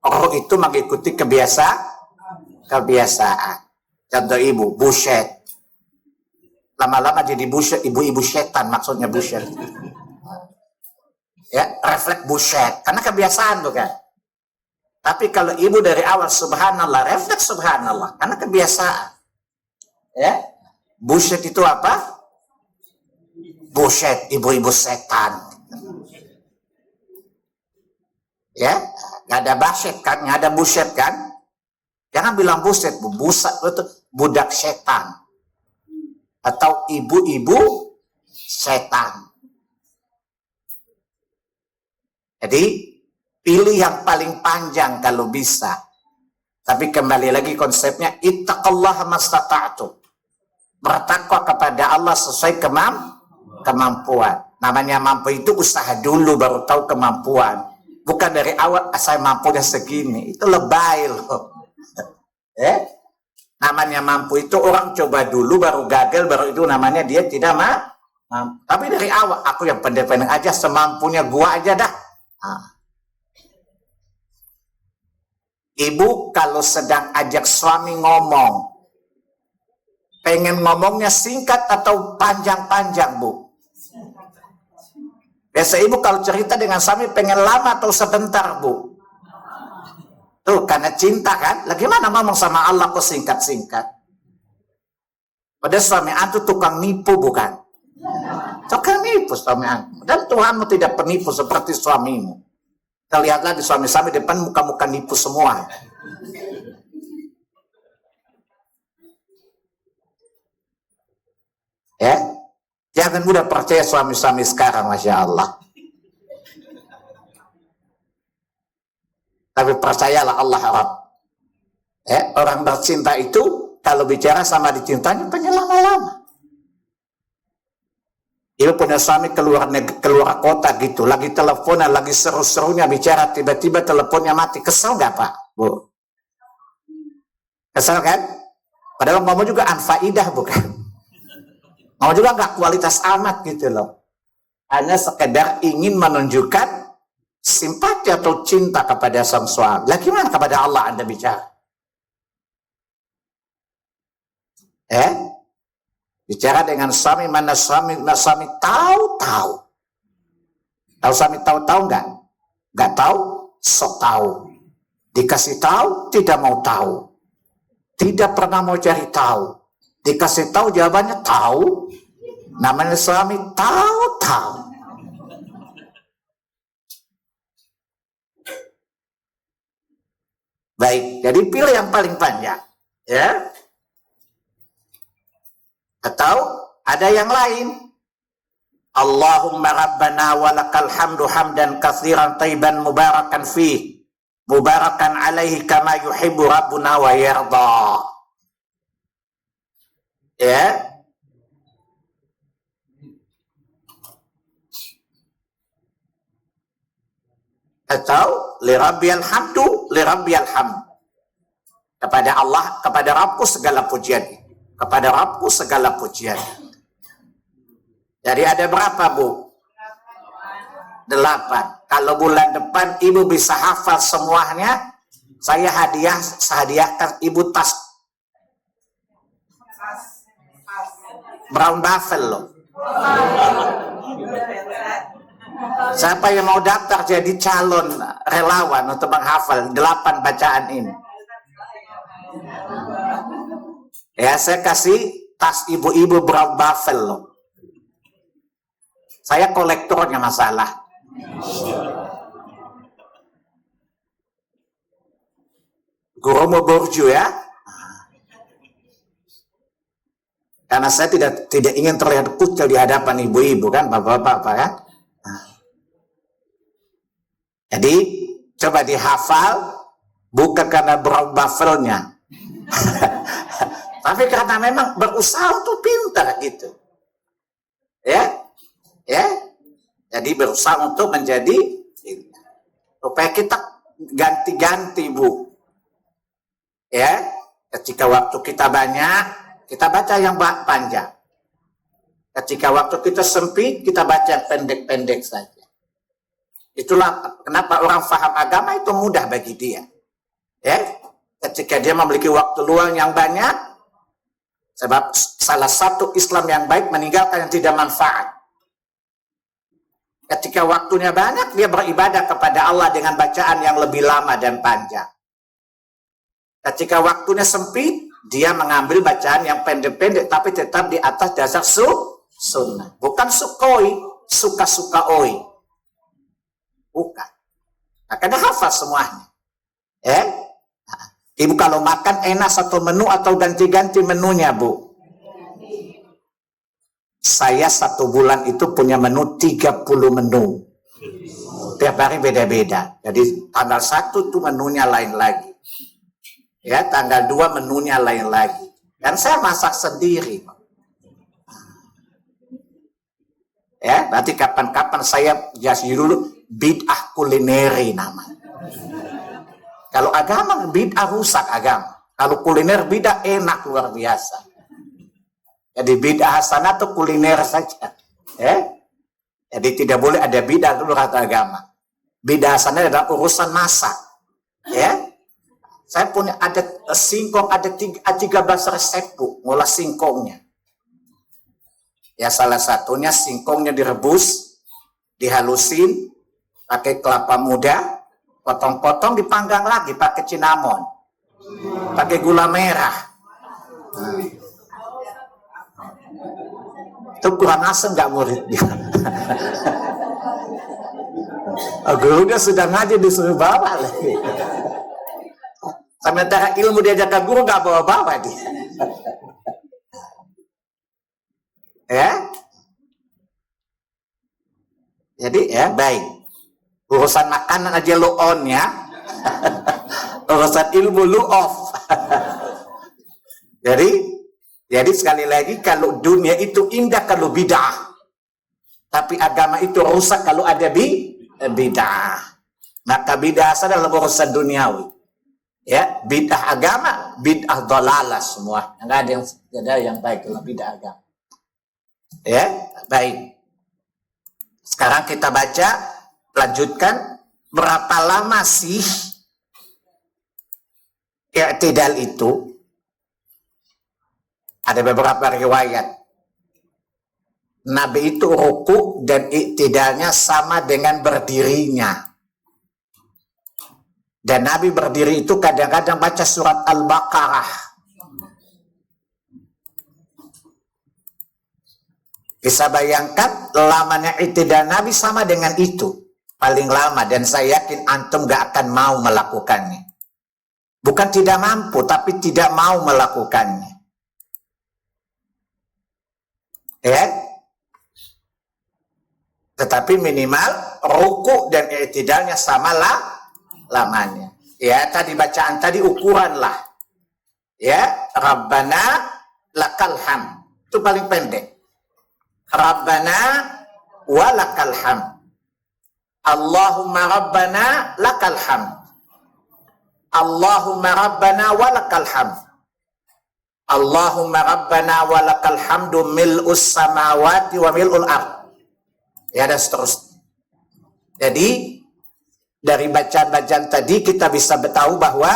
Oh, itu mengikuti kebiasaan. Contoh ibu, buset. Lama-lama jadi buset, ibu-ibu setan, maksudnya buset. Ya, refleks buset, karena kebiasaan bukan. Tapi kalau ibu dari awal subhanallah, refleks subhanallah, karena kebiasaan. Ya, buset itu apa? Buset, ibu-ibu setan. Ya, nggak ada baset kan, nggak ada buset kan? Jangan bilang buset, busak itu budak setan. Atau ibu-ibu setan. Jadi pilih yang paling panjang kalau bisa. Tapi kembali lagi konsepnya ittaqallaha mastata'tum. Bertakwa kepada Allah sesuai kemampuan. Namanya mampu itu usaha dulu baru tahu kemampuan. Bukan dari awal saya mampunya segini. Itu lebay loh. Namanya mampu itu orang coba dulu baru gagal, baru itu namanya dia tidak mampu. Tapi dari awal aku yang pendek-pendek aja, semampunya gua aja dah. Ibu kalau sedang ajak suami ngomong, pengen ngomongnya singkat atau panjang-panjang, Bu? Biasa ibu kalau cerita dengan suami pengen lama atau sebentar, Bu? Tuh, karena cinta kan? Lagi mana ngomong sama Allah kok singkat-singkat? Padahal suami antum tukang nipu bukan? Tukang nipu suami antum. Dan Tuhanmu tidak penipu seperti suamimu. Kita lihat lagi suami-suami depan muka-muka nipu semua. Ya, jangan mudah percaya suami-suami sekarang, Masya Allah. Tapi percayalah Allah Rabb. Ya, orang bercinta itu kalau bicara sama dicintanya pengen lama-lama. Ibu punya suami keluar kota gitu, lagi teleponan, lagi seru-serunya bicara, tiba-tiba teleponnya mati. Kesel nggak Pak, Bu? Kesel kan? Padahal ngomong juga anfaidah bukan? Ngomong juga nggak kualitas amat gitu loh. Hanya sekedar ingin menunjukkan simpati atau cinta kepada sang suami. Lah gimana kepada Allah Anda bicara? Bicara dengan suami, mana suami tahu-tahu. Tahu suami tahu-tahu enggak? Enggak tahu, sok tahu. Dikasih tahu, tidak mau tahu. Tidak pernah mau cari tahu. Dikasih tahu jawabannya tahu. Namanya suami tahu-tahu. Baik, jadi pilih yang paling panjang, ya. Atau ada yang lain, Allahumma rabbana walakal hamdu hamdan katsiran tayyiban mubarakan fih, mubarakan alaihi kama yuhibbu rabbuna wa yarda. Ya. Atau li rabbiyal hamdu, li rabbiyal hamd. Kepada Allah, kepada Rabbku segala pujian. Kepada Rabbku segala pujian. Jadi ada berapa, Bu? 8. Kalau bulan depan Ibu bisa hafal semuanya, saya hadiahkan Ibu tas Brown Buffalo. Siapa yang mau daftar jadi calon relawan untuk menghafal 8 bacaan ini? Ya, saya kasih tas ibu-ibu Brown Buffalo. Saya kolektornya masalah. Gurumo Borju ya. Karena saya tidak ingin terlihat kucil di hadapan ibu-ibu kan, bapak-bapak kan. Jadi coba dihafal, bukan karena Brown Buffalo-nya. Tapi karena memang berusaha untuk pintar gitu. Ya. Jadi berusaha untuk menjadi, supaya kita ganti-ganti, Bu. Ya, ketika waktu kita banyak, kita baca yang panjang. Ketika waktu kita sempit, kita baca yang pendek-pendek saja. Itulah kenapa orang paham agama itu mudah bagi dia. Ya, ketika dia memiliki waktu luang yang banyak, sebab salah satu Islam yang baik meninggalkan yang tidak manfaat. Ketika waktunya banyak, dia beribadah kepada Allah dengan bacaan yang lebih lama dan panjang. Ketika waktunya sempit, dia mengambil bacaan yang pendek-pendek, tapi tetap di atas dasar sunnah. Bukan sukoi, suka-suka-oi. Bukan. Akan hafal semuanya. Ibu kalau makan enak satu menu atau ganti-ganti menunya, Bu? Saya 1 bulan itu punya menu 30 menu. Tiap hari beda-beda. Jadi tanggal 1 tuh menunya lain lagi. Ya, tanggal 2 menunya lain lagi. Dan saya masak sendiri. Ya, nanti kapan-kapan saya jasi dulu bid'ah kulineri namanya. Kalau agama bid'ah rusak agama. Kalau kuliner bid'ah enak luar biasa. Jadi bid'ah hasanah itu kuliner saja. Jadi tidak boleh ada bid'ah dulu kata agama. Bid'ah hasanah adalah urusan masak. Ya. Saya punya ada singkong, ada 13 resep, Bu, ngolah singkongnya. Ya, salah satunya singkongnya direbus, dihalusin, pakai kelapa muda, potong-potong, dipanggang lagi pakai cinnamon, pakai gula merah. Itu kurang asem nggak murid dia? Gurunya sudah ngaji disuruh bawa lagi. Sementara ilmu diajarkan guru nggak bawa-bawa dia. Ya. Jadi ya baik. Urusan makanan aja lu on ya. Urusan ilmu lu off. Jadi sekali lagi kalau dunia itu indah kalau bid'ah. Tapi agama itu rusak kalau ada bid'ah. Maka bid'ah adalah urusan duniawi. Ya, bid'ah agama, bid'ah dhalalah semua. Enggak ada yang baik dalam bid'ah agama. Ya, baik. Sekarang kita baca, lanjutkan. Berapa lama sih i'tidal itu? Ada beberapa riwayat. Nabi itu ruku dan i'tidalnya sama dengan berdirinya. Dan Nabi berdiri itu kadang-kadang baca surat Al-Baqarah. Bisa bayangkan lamanya i'tidal Nabi sama dengan itu. Paling lama, dan saya yakin antum gak akan mau melakukannya. Bukan tidak mampu, tapi tidak mau melakukannya. Ya? Tetapi minimal ruku dan i'tidalnya samalah lamanya. Ya, tadi bacaan tadi ukuran lah. Ya, Rabbana lakal hamd. Itu paling pendek. Rabbana walakal hamd. Allahumma Rabbana lakal hamd. Allahumma Rabbana walakal hamd. Allahumma Rabbana walakal hamdu mil'us samawati wa mil'ul ard. Ya, dan seterusnya. Jadi dari bacaan-bacaan tadi kita bisa tahu bahwa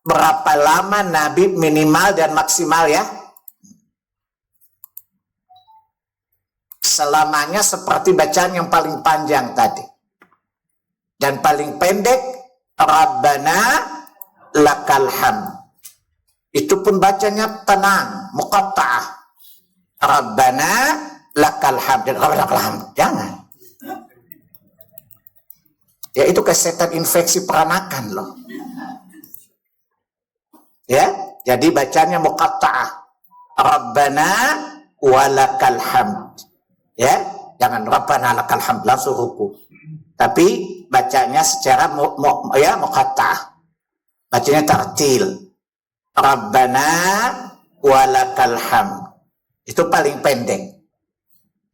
berapa lama Nabi minimal dan maksimal ya. Selamanya seperti bacaan yang paling panjang tadi. Dan paling pendek, Rabbana lakal hamd. Itu pun bacanya tenang, muqatta'ah. Rabbana lakal hamd. Rabbana lakal hamd. Jangan. Ya, itu kesehatan infeksi peranakan loh. Ya, jadi bacanya muqatta'ah. Rabbana walakal hamd. Ya, jangan Rabbana lakal hamd langsung ruku. Tapi bacanya secara muqatta'ah. Bacanya tartil. Rabbana walakal hamd. Itu paling pendek.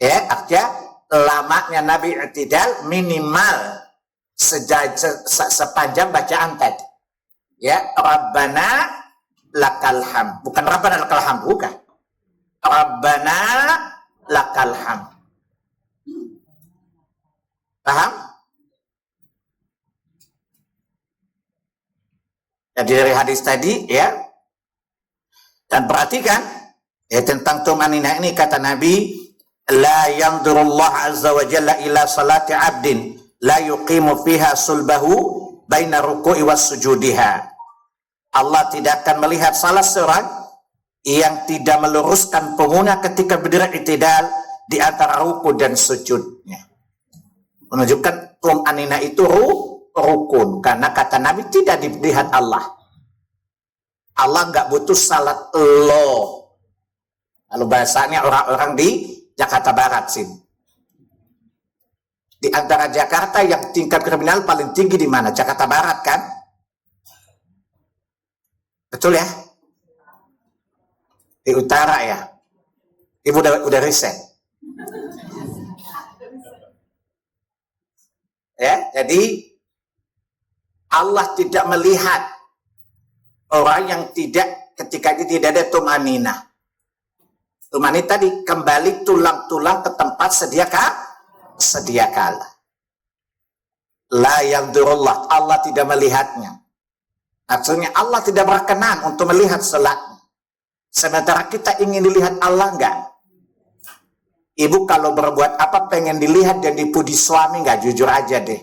Ya, artinya lamanya Nabi i'tidal minimal sepanjang bacaan tadi. Ya, Rabbana lakal hamd. Bukan Rabbana lakal hamd, bukan. Rabbana lakal hamd. Paham? Jadi dari hadis tadi ya. Dan perhatikan ya tentang tumanina ini kata Nabi, la yanzurullah azza wa jalla ila salati 'abdin la yuqimu fiha sulbahu baina ruku'i was sujudiha. Allah tidak akan melihat salah seorang yang tidak meluruskan punggungnya ketika berdiri i'tidal di antara ruku dan sujudnya. Menunjukkan tumanina itu rukun karena kata Nabi tidak dilihat Allah. Allah nggak butuh salat lo. Lalu bahasanya orang-orang di Jakarta Barat sini. Di antara Jakarta yang tingkat kriminal paling tinggi di mana? Jakarta Barat kan? Betul ya? Di utara ya. Ibu udah riset. Ya, jadi Allah tidak melihat orang yang tidak ketika itu tidak ada tumanina. Tumanina tadi kembali tulang-tulang ke tempat sedia kala. La yanzurullah, Allah tidak melihatnya. Maksudnya Allah tidak berkenan untuk melihat salatnya. Sementara kita ingin dilihat Allah enggak? Ibu kalau berbuat apa pengen dilihat dan dipuji suami enggak? Jujur aja deh.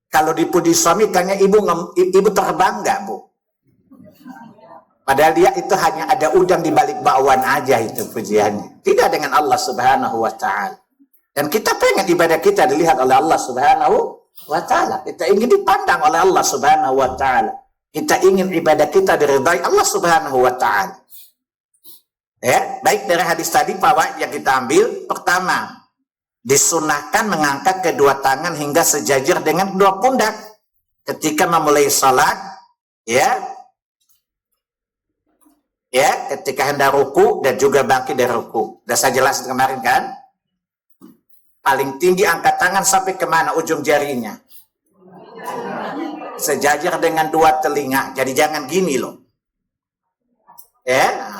Kalau dipuji suami kayaknya ibu terbang enggak, Bu? Padahal dia itu hanya ada udang di balik bakwan aja itu pujiannya. Tidak dengan Allah Subhanahu wa taala. Dan kita pengen ibadah kita dilihat oleh Allah Subhanahu wa taala. Kita ingin dipandang oleh Allah Subhanahu wa taala. Kita ingin ibadah kita diridai Allah Subhanahu wa taala. Ya, baik dari hadis tadi Pak yang kita ambil, pertama, disunahkan mengangkat kedua tangan hingga sejajar dengan kedua pundak ketika memulai salat, ya. Ya, ketika hendak ruku dan juga bangkit dari ruku. Sudah saya jelaskan kemarin kan? Paling tinggi angkat tangan sampai kemana ujung jarinya? Sejajar dengan dua telinga. Jadi jangan gini loh. Ya.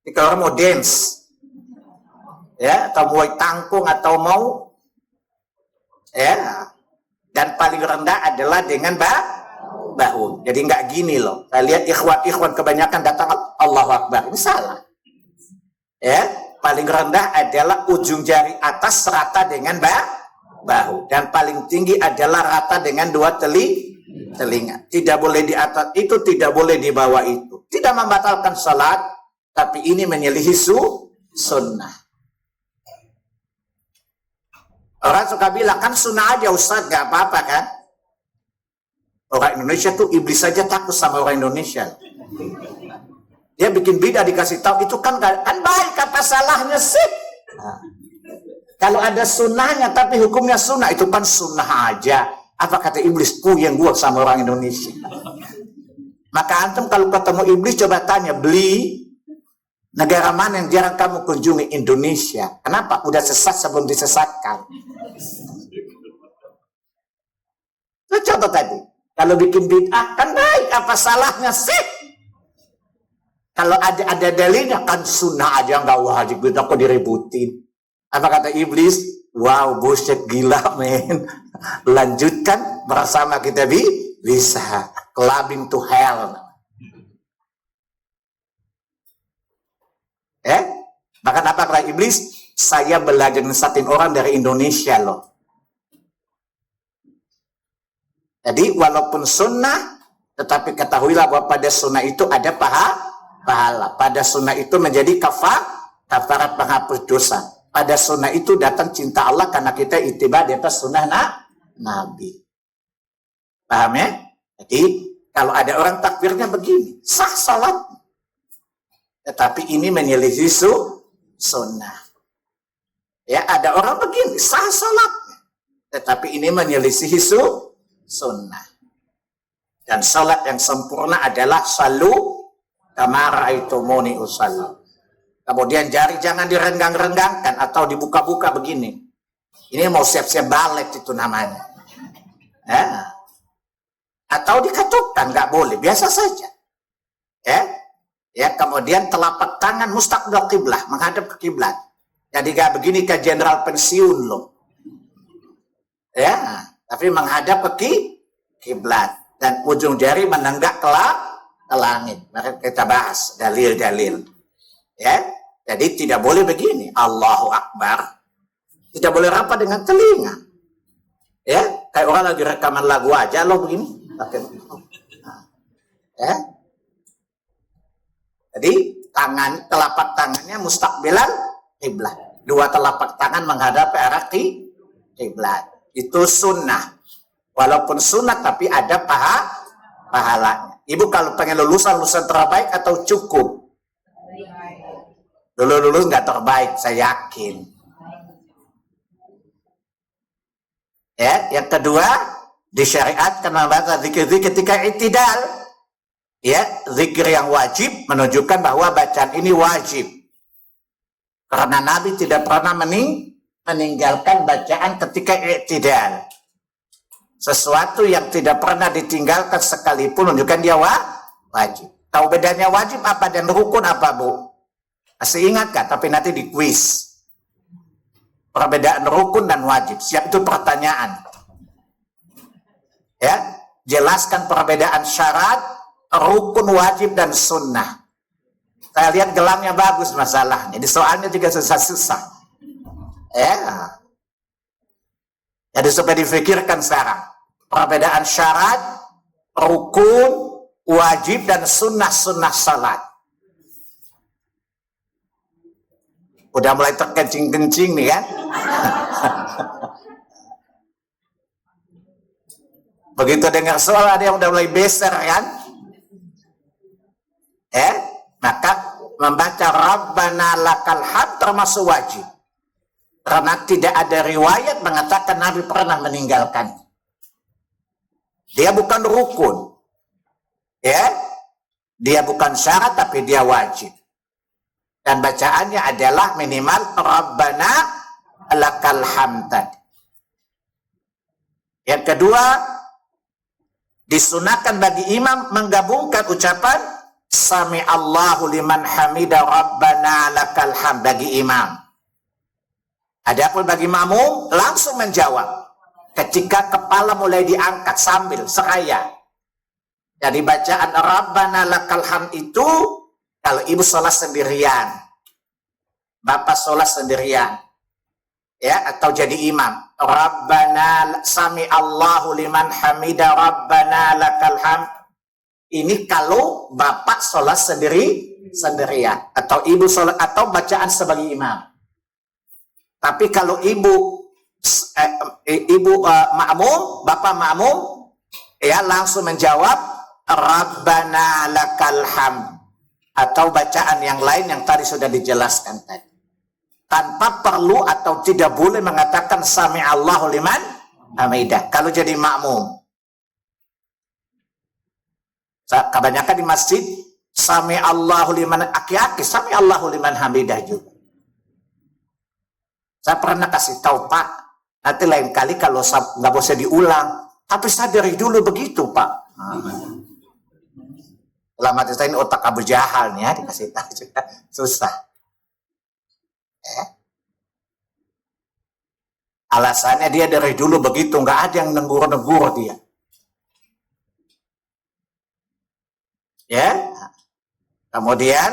Jika orang mau dance, ya, atau mau tangkung atau mau, ya. Dan paling rendah adalah dengan bahu. Jadi nggak gini loh. Saya lihat ikhwan kebanyakan datang Allahu Akbar. Ini salah. Ya, paling rendah adalah ujung jari atas rata dengan bahu. Dan paling tinggi adalah rata dengan dua telinga. Tidak boleh di atas itu, tidak boleh di bawah itu. Tidak membatalkan salat, tapi ini menyelihi sunnah. Orang suka bilang kan sunnah aja Ustaz, gak apa-apa kan? Orang Indonesia tuh iblis saja takut sama orang Indonesia. Dia bikin bid'ah dikasih tahu itu kan baik, apa salahnya sih? Nah, Kalau ada sunnahnya tapi hukumnya sunnah, itu kan sunnah aja. Apa kata iblis? Yang gua sama orang Indonesia. Maka antum kalau ketemu iblis coba tanya, beli negara mana yang jarang kamu kunjungi? Indonesia. Kenapa? Udah sesat sebelum disesatkan. Itu contoh tadi. Kalau bikin bid'ah kan baik, apa salahnya sih? Kalau ada dalilnya kan sunnah aja, nggak wajib, kok diributin. Apa kata iblis? Wow, bullshit, gila men. Lanjutkan bersama kita bisa. Clubbing to hell. Bahkan apa kata iblis? Saya belajar ngesatin orang dari Indonesia loh. Jadi walaupun sunnah, tetapi ketahuilah bahwa pada sunnah itu ada pahala. Pada sunnah itu menjadi kafarat penghapus dosa. Pada sunnah itu datang cinta Allah karena kita ittiba di atas sunnah Nabi. Paham ya? Jadi kalau ada orang takbirnya begini, sah salat. Tetapi ini menyelisih sunnah. Ya, ada orang begini, sah salat. Tetapi ini menyelisih sunnah. Dan salat yang sempurna adalah salu kama ra'aitumuni usalli. Kemudian jari jangan direnggang-renggangkan atau dibuka-buka begini. Ini mau siap-siap balik itu namanya. Ya. Atau dikatupkan, nggak boleh, biasa saja. Ya, kemudian telapak tangan mustaqbil kiblah, menghadap ke kiblat. Jadi nggak begini ke jenderal pensiun loh. Ya, tapi menghadap ke kiblat dan ujung jari menenggak ke langit. Mari kita bahas dalil-dalil. Ya, jadi tidak boleh begini. Allahu Akbar. Tidak boleh rapat dengan telinga. Ya, kayak orang lagi rekaman lagu aja loh begini. Ya. Jadi telapak tangannya mustaqbilan kiblat. Dua telapak tangan menghadap ke arah kiblat. Itu sunnah. Walaupun sunnah tapi ada pahalanya. Ibu kalau pengen lulusan terbaik atau cukup? Dulu lulus nggak terbaik, saya yakin. Ya, yang kedua disyariatkan membaca zikir-zikir ketika i'tidal. Ya, zikir yang wajib menunjukkan bahwa bacaan ini wajib. Karena Nabi tidak pernah meninggalkan bacaan ketika i'tidal. Sesuatu yang tidak pernah ditinggalkan sekalipun menunjukkan dia wajib. Tahu bedanya wajib apa dan rukun apa, Bu? Masih ingat kan? Tapi nanti di kuis. Perbedaan rukun dan wajib. Siap, itu pertanyaan. Ya, jelaskan perbedaan syarat, rukun, wajib, dan sunnah. Saya lihat gelamnya bagus masalahnya. Jadi soalnya juga susah-susah. Ya. Jadi supaya difikirkan sekarang. Perbedaan syarat, rukun, wajib, dan sunnah-sunnah salat. Udah mulai terkencing-kencing nih kan? Begitu dengar soal ada yang udah mulai beser kan? Maka membaca Rabbana lakal hamd termasuk wajib. Karena tidak ada riwayat mengatakan Nabi pernah meninggalkan. Dia bukan rukun. Ya. Dia bukan syarat tapi dia wajib. Dan bacaannya adalah minimal Rabbana lakal hamd. Yang kedua, disunahkan bagi imam menggabungkan ucapan Sami Allahu liman hamida Rabbana lakal hamd bagi imam. Adapun bagi makmum langsung menjawab ketika kepala mulai diangkat sambil seraya. Jadi bacaan Rabbana lakal hamd itu kalau ibu sholat sendirian, bapak sholat sendirian, ya, atau jadi imam. Rabbana sami Allahu liman hamida Rabbana lakal hamd. Ini kalau bapak sholat sendirian, atau ibu sholat, atau bacaan sebagai imam. Tapi kalau ibu makmum, bapak makmum, ya langsung menjawab Rabbana lakal hamd. Atau bacaan yang lain yang tadi sudah dijelaskan tadi. tanpa perlu atau tidak boleh mengatakan sami Allahu liman hamidah kalau jadi makmum. Kebanyakan di masjid sami Allahu liman aki-aki, sami Allahu liman hamidah juga. Saya pernah kasih tahu Pak, nanti lain kali kalau nggak bisa diulang, tapi sadari dulu begitu Pak. Lama saya ini otak Abu Jahal nih ya, dikasih tahu juga susah. Alasannya dia dari dulu begitu, nggak ada yang negur-negur dia. Ya, kemudian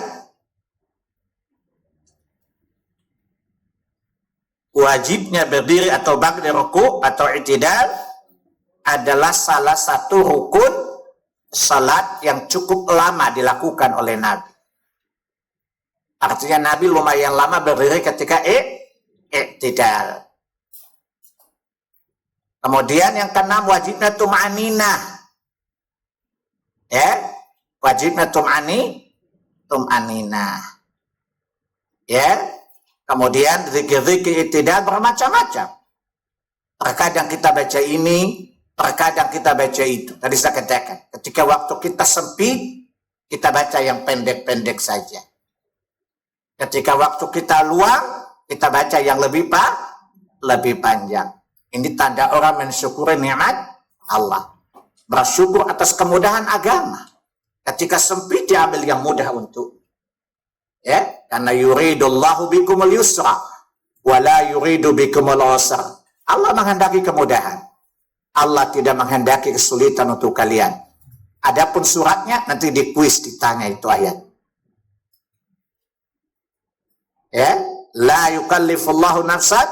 wajibnya berdiri atau bangkit dari ruku atau i'tidal adalah salah satu rukun salat yang cukup lama dilakukan oleh Nabi. Artinya Nabi lumayan lama berdiri ketika i'tidal. Kemudian yang keenam wajibnya tum'aninah. Ya, wajibnya tum'aninah. Ya. Kemudian zikir-zikir i'tidal bermacam-macam. Terkadang kita baca ini, terkadang kita baca itu. Tadi saya katakan, ketika waktu kita sempit, kita baca yang pendek-pendek saja. Ketika waktu kita luang, kita baca yang lebih panjang. Ini tanda orang mensyukuri nikmat Allah. Bersyukur atas kemudahan agama. Ketika sempit diambil yang mudah untuk. Ya, karena yuridullahu bikumul yusra wa la yuridu bikumul usra. Allah menghendaki kemudahan. Allah tidak menghendaki kesulitan untuk kalian. Adapun suratnya nanti di kuis ditanya itu ayat. Ya, la yukallifullahu nafsan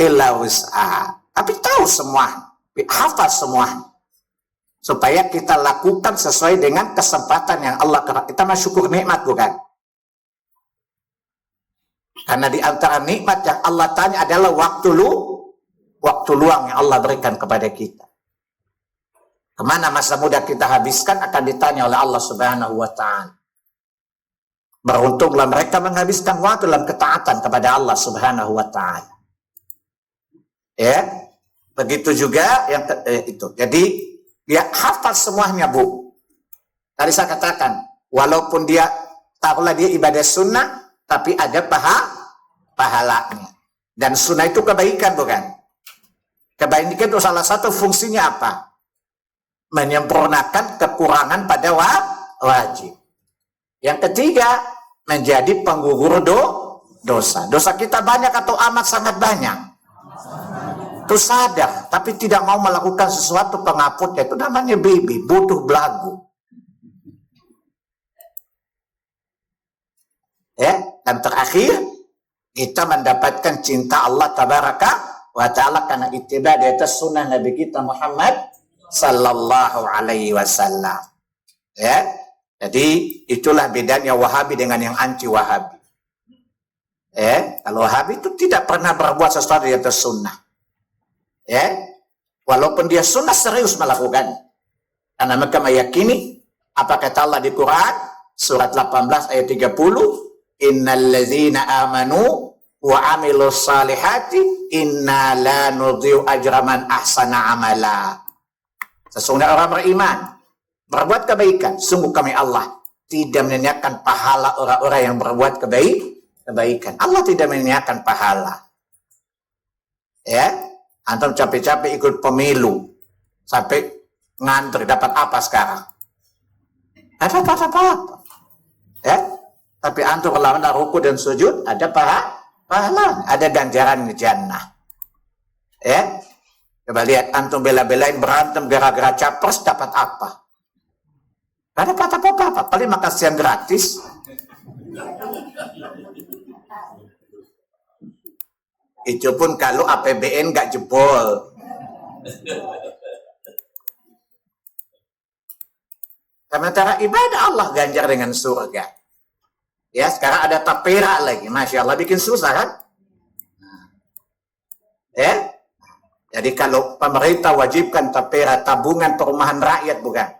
illa wus'aha. Tapi tahu semua, hafal semua. Supaya kita lakukan sesuai dengan kesempatan yang Allah berikan. Kita bersyukur nikmat bukan? Karena di antara nikmat yang Allah tanya adalah waktu luang yang Allah berikan kepada kita. Kemana masa muda kita habiskan akan ditanya oleh Allah Subhanahu wa Ta'ala. Beruntunglah mereka menghabiskan waktu dalam ketaatan kepada Allah Subhanahu wa Ta'ala. Ya, begitu juga yang itu. Jadi dia hafal semuanya Bu. Tadi saya katakan, walaupun dia tahulah dia ibadah sunnah, tapi ada pahalanya. Dan sunnah itu kebaikan bukan? Kebaikan itu salah satu fungsinya apa? Menyempurnakan kekurangan pada wajib. Yang ketiga, menjadi penggugur dosa. Dosa kita banyak atau amat sangat banyak? Itu sadar, tapi tidak mau melakukan sesuatu penghapusnya. Itu namanya baby, butuh belagu. Ya, dan terakhir kita mendapatkan cinta Allah Tabaraka wa Ta'ala karena ittiba di atas sunnah Nabi kita Muhammad sallallahu alaihi wasallam. Ya, jadi itulah bedanya Wahabi dengan yang anti Wahabi. Ya, kalau Wahabi itu tidak pernah berbuat sesuatu di atas sunnah. Ya, walaupun dia sunnah serius melakukan. Karena mereka meyakini apa kata Allah di Quran surat 18 ayat 30, innal ladzina amanu wa amilus salihati inna la nudhi'u ajra man ahsana amala. Sesungguhnya orang beriman berbuat kebaikan, sungguh kami Allah tidak menyanyiakan pahala orang-orang yang berbuat kebaikan. Allah tidak menyanyiakan pahala. Ya, antum capek-capek ikut pemilu sampai ngantri dapat apa sekarang? Ada apa-apa. Ya, tapi antum kalau ruku dan sujud ada pahala, ada ganjaran di jannah. Ya, coba lihat antum bela-belain berantem gara-gara capres dapat apa? Gak ada apa-apa, paling makan siang gratis. Itu pun kalau APBN gak jebol. Sementara ibadah Allah ganjar dengan surga. Ya, sekarang ada tapera lagi. Masya Allah, bikin susah kan? Ya, jadi kalau pemerintah wajibkan tapera, tabungan perumahan rakyat bukan?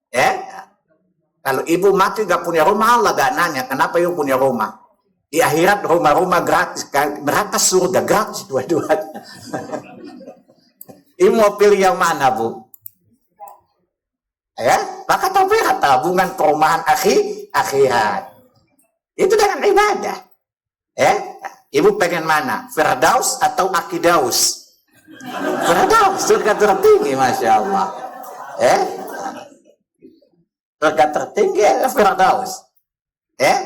Ya, kalau ibu mati gak punya rumah, Allah gak nanya kenapa ibu punya rumah. Di akhirat rumah-rumah gratis, neraka surga gratis dua-duanya. Ibu mau pilih yang mana, Bu? Ya, maka tabiat tabungan perumahan akhirat. Itu dengan ibadah. Ya, ibu pengen mana? Firdaus atau Akidaus? Firdaus, surga tertinggi, masya Allah. Ya, surga tertinggi ya Firdaus. Ya,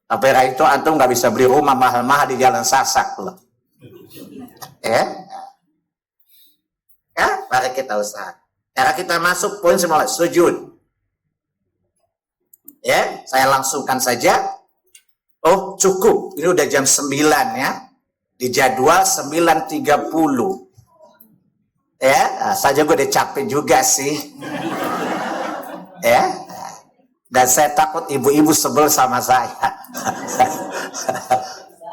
tapi itu antum nggak bisa beli rumah mahal-mahal di Jalan Sasak loh. Ya, mari kita usaha. Cara kita masuk poin semula sujud. Ya, saya langsungkan saja. Oh, cukup. Ini udah jam 9 ya. Di jadwal 9.30. Ya, saja gue udah capek juga sih. Ya. Dan saya takut ibu-ibu sebel sama saya.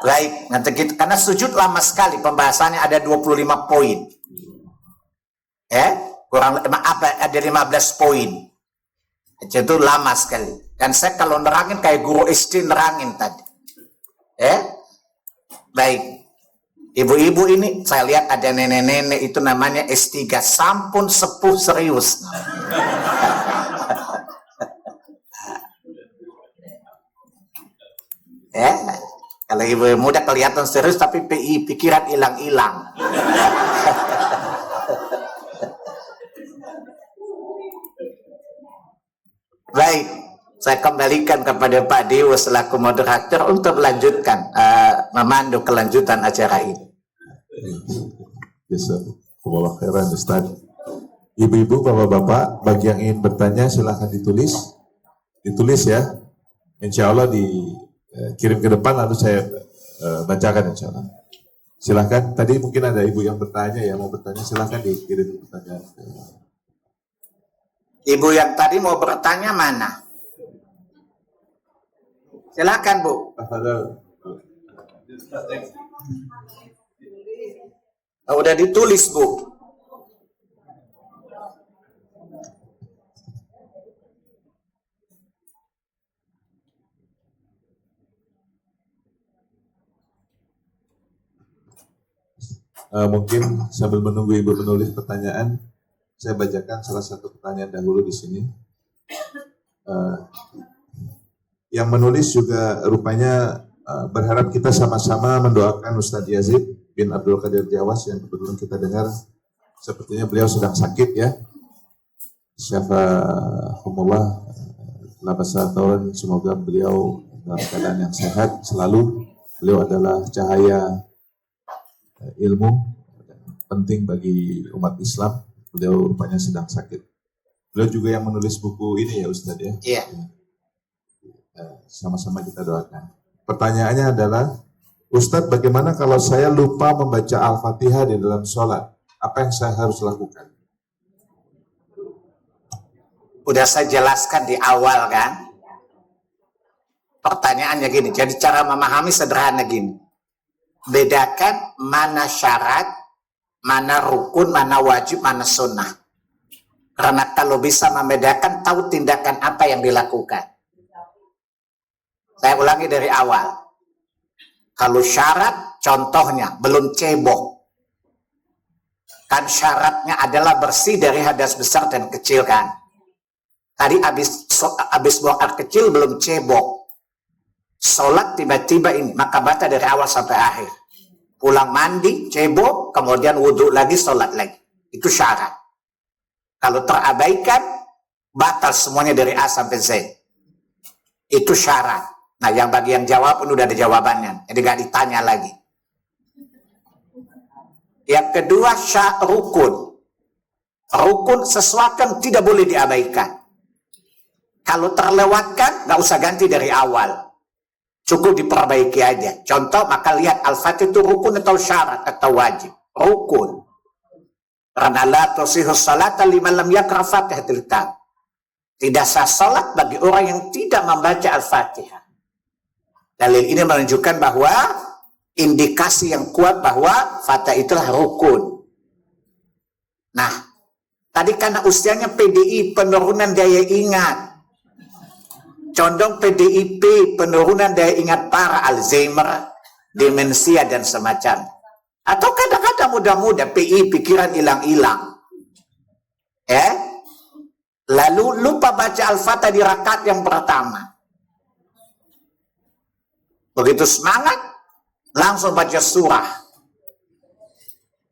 Baik, nanti kita, karena sujud lama sekali pembahasannya ada 25 poin. Ya. Kurang ada 15 poin. Itu lama sekali. Dan saya kalau nerangin kayak guru SD nerangin tadi. Baik. Ibu-ibu ini saya lihat ada nenek-nenek itu namanya S3, sampun sepuh serius. Kalau ibu muda kelihatan serius tapi pikiran hilang-hilang. Baik, saya kembalikan kepada Pak Dewo selaku moderator untuk melanjutkan, memandu kelanjutan acara ini. Jazakumullah khairan Ustaz. Ibu-ibu, bapak-bapak, bagi yang ingin bertanya silahkan ditulis ya. Insya Allah dikirim ke depan lalu saya bacakan insya Allah. Silahkan, tadi mungkin ada ibu yang bertanya ya, mau bertanya silahkan dikirim pertanyaan. Ibu yang tadi mau bertanya mana? Silakan, Bu. Oh, udah ditulis, Bu. Mungkin sambil menunggu ibu menulis pertanyaan, saya bacakan salah satu pertanyaan dahulu di sini. Yang menulis juga rupanya berharap kita sama-sama mendoakan Ustadz Yazid bin Abdul Qadir Jawas yang kebetulan kita dengar sepertinya beliau sedang sakit ya. Syafahumullah, semoga beliau dalam keadaan yang sehat selalu. Beliau adalah cahaya ilmu penting bagi umat Islam. Beliau rupanya sedang sakit. Beliau juga yang menulis buku ini ya Ustadz ya. Iya. Sama-sama kita doakan. Pertanyaannya adalah, Ustadz bagaimana kalau saya lupa membaca Al-Fatihah di dalam sholat? Apa yang saya harus lakukan? Udah saya jelaskan di awal kan. Pertanyaannya gini, jadi cara memahami sederhana gini. Bedakan mana syarat, mana rukun, mana wajib, mana sunnah. Karena kalau bisa membedakan, tahu tindakan apa yang dilakukan. Saya ulangi dari awal. Kalau syarat, contohnya, belum cebok. Kan syaratnya adalah bersih dari hadas besar dan kecil kan. Tadi habis buang air kecil belum cebok. Sholat tiba-tiba ini, maka batal dari awal sampai akhir. Pulang mandi, cebok, kemudian wudhu lagi, sholat lagi. Itu syarat. Kalau terabaikan, batal semuanya dari A sampai Z. Itu syarat. Nah, yang bagian jawab pun udah ada jawabannya. Jadi gak ditanya lagi. Yang kedua, rukun. Rukun sesuatu yang tidak boleh diabaikan. Kalau terlewatkan, gak usah ganti dari awal. Cukup diperbaiki aja. Contoh, maka lihat Al-Fatihah itu rukun atau syarat atau wajib. Rukun. Karena la tusihus salata liman lam yaqra Fatihatil Kitab. Tidak sah salat bagi orang yang tidak membaca Al-Fatihah. Dalil ini menunjukkan bahwa indikasi yang kuat bahwa Fatihah itulah rukun. Nah, tadi karena usianya PDI, penurunan daya ingat. condong PDIP, penurunan daya ingat parah, Alzheimer, demensia, dan semacam. Atau kadang-kadang muda-muda, PI, pikiran hilang-hilang. Lalu lupa baca Al-Fatihah di rakaat yang pertama. Begitu semangat, langsung baca surah.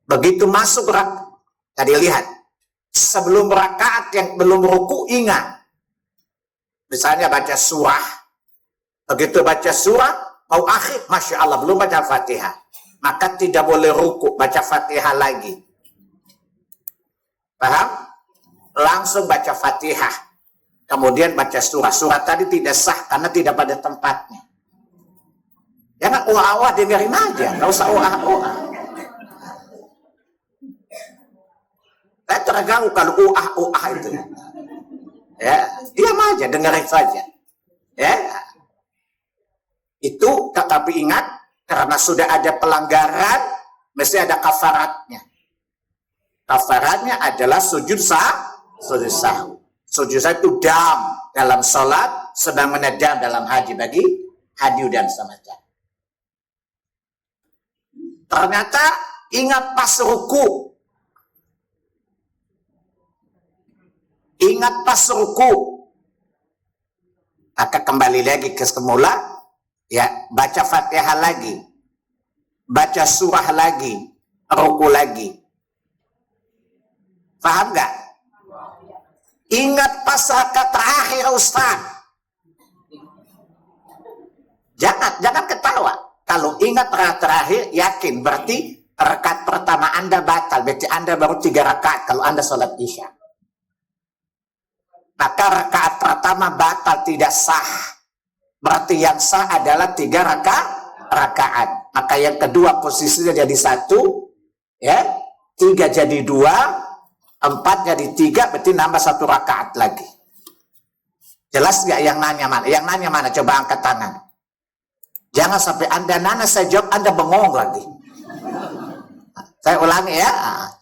Begitu masuk tadi lihat, sebelum rakaat yang belum ruku ingat. Misalnya baca surah. Begitu baca surah, mau akhir, Masya Allah, belum baca Fatihah. Maka tidak boleh ruku, baca Fatihah lagi. Paham? Langsung baca Fatihah. Kemudian baca surah. Surah tadi tidak sah karena tidak pada tempatnya. Jangan uah-uah, dengerin aja. Nggak usah uah-uah. Saya terganggu kalau uah-uah itu. Ya, diam aja, dengerin saja. Ya. Itu, tapi ingat, karena sudah ada pelanggaran, mesti ada kafaratnya. Kafaratnya adalah sujud sahwi. Sujud sahwi itu dam dalam sholat, sebagaimana dam dalam haji bagi haji dan semacam. Ternyata ingat pas ruku. Ingat pas ruku. Maka kembali lagi ke semula, ya, baca Fatihah lagi. Baca surah lagi, ruku lagi. Paham nggak? Ingat pas rakaat terakhir, Ustaz. Jangan ketawa. Kalau ingat rakaat terakhir, yakin berarti rakaat pertama Anda batal. Berarti Anda baru 3 rakaat kalau Anda sholat Isya. Maka rakaat pertama batal, tidak sah. Berarti yang sah adalah 3 rakaat. Maka yang kedua posisinya jadi 1, ya, 3 jadi 2, 4 jadi 3, berarti nambah 1 rakaat lagi. Jelas nggak yang nanya mana? Yang nanya mana? Coba angkat tangan. Jangan sampai Anda nanya, saya jawab, Anda bengong lagi. Saya ulangi ya.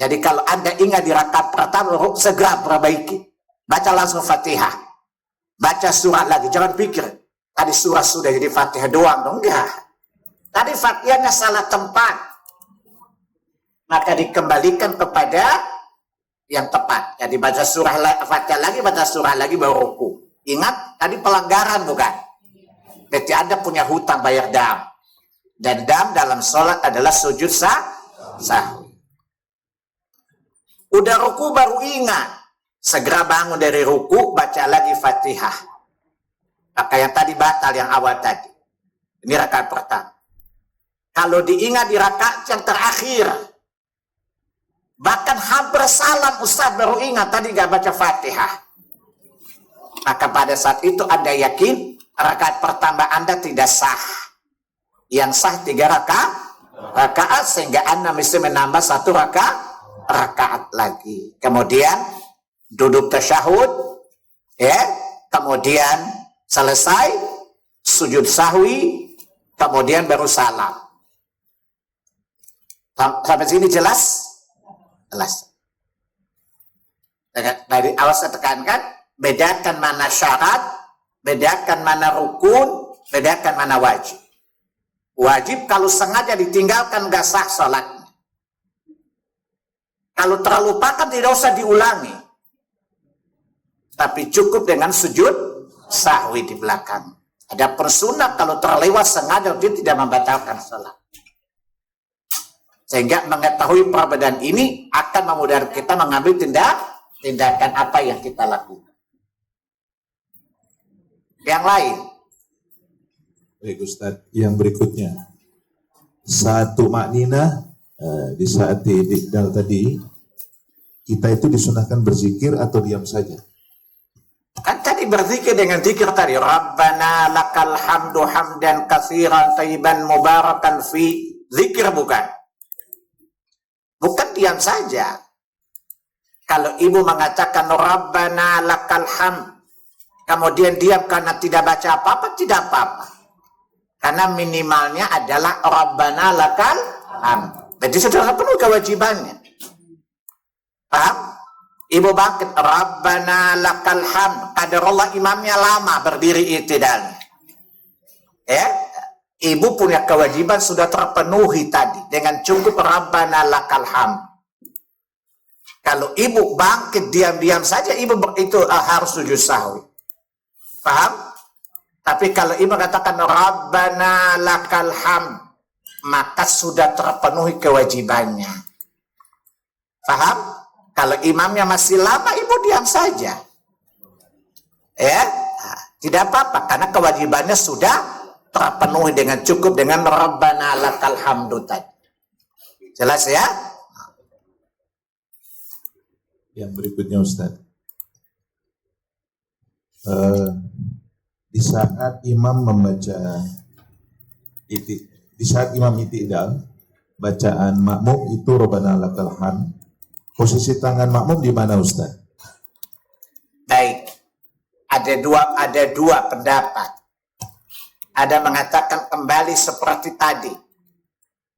Jadi kalau Anda ingat di rakaat pertama, segera perbaiki. Baca langsung Fatihah. Baca surah lagi. Jangan pikir, tadi surah sudah jadi Fatihah doang. Enggak. Tadi Fatihahnya salah tempat. Maka dikembalikan kepada yang tepat. Jadi baca surah Fatihah lagi, baca surah lagi, baru ruku. Ingat, tadi pelanggaran bukan? Berarti Anda punya hutang bayar dam. Dan dam dalam sholat adalah sujud sahwi. Udah ruku baru ingat. Segera bangun dari ruku, baca lagi Fatihah. Maka yang tadi batal, yang awal tadi. Ini rakaat pertama. Kalau diingat di rakaat yang terakhir, bahkan hampir salam Ustaz baru ingat, tadi gak baca Fatihah. Maka pada saat itu Anda yakin, rakaat pertama Anda tidak sah. Yang sah 3 rakaat, sehingga Anda mesti menambah 1 rakaat lagi. Kemudian duduk tasyahud, ya, kemudian selesai sujud sahwi, kemudian baru salam. Sampai sini jelas? Jelas. Dari awal saya tekankan, bedakan mana syarat, bedakan mana rukun, bedakan mana wajib. Wajib kalau sengaja ditinggalkan gak sah sholatnya. Kalau terlupakan tidak usah diulangi. Tapi cukup dengan sujud sahwi di belakang. Ada persunat kalau terlewat sengaja dia tidak membatalkan sholat. Sehingga mengetahui perbedaan ini akan memudahkan kita mengambil tindakan apa yang kita lakukan. Yang lain. Baik Ustaz, yang berikutnya. Saat tumakninah, di saat i'tidal tadi, kita itu disunahkan berzikir atau diam saja? Kan tadi berzikir dengan zikir tadi. Rabbana lakal hamdu hamdan katsiran thayyiban mubarakan fi. Zikir bukan? Bukan diam saja. Kalau ibu mengatakan Rabbana lakal hamd, kemudian diam karena tidak baca apa-apa, tidak apa-apa. Karena minimalnya adalah Rabbana lakal hamd. Jadi sudah penuh kewajibannya. Paham? Ibu bangkit, Rabbana lakal hamd. Qadarullah imamnya lama berdiri i'tidalnya. Ya, ibu punya kewajiban sudah terpenuhi tadi dengan cukup Rabbana lakal hamd. Kalau ibu bangkit diam-diam saja, ibu itu harus sujud sahwi. Paham? Tapi kalau ibu katakan Rabbana lakal hamd, maka sudah terpenuhi kewajibannya. Paham? Kalau imamnya masih lama, ibu diam saja. Ya, tidak apa-apa karena kewajibannya sudah terpenuhi dengan cukup dengan Rabbana lakal hamdu tadi. Jelas ya? Yang berikutnya Ustaz. Di saat imam membaca di saat imam i'tidal, bacaan makmum itu Rabbana lakal hamd. Posisi tangan makmum di mana Ustaz? Baik. Ada dua pendapat. Ada mengatakan kembali seperti tadi.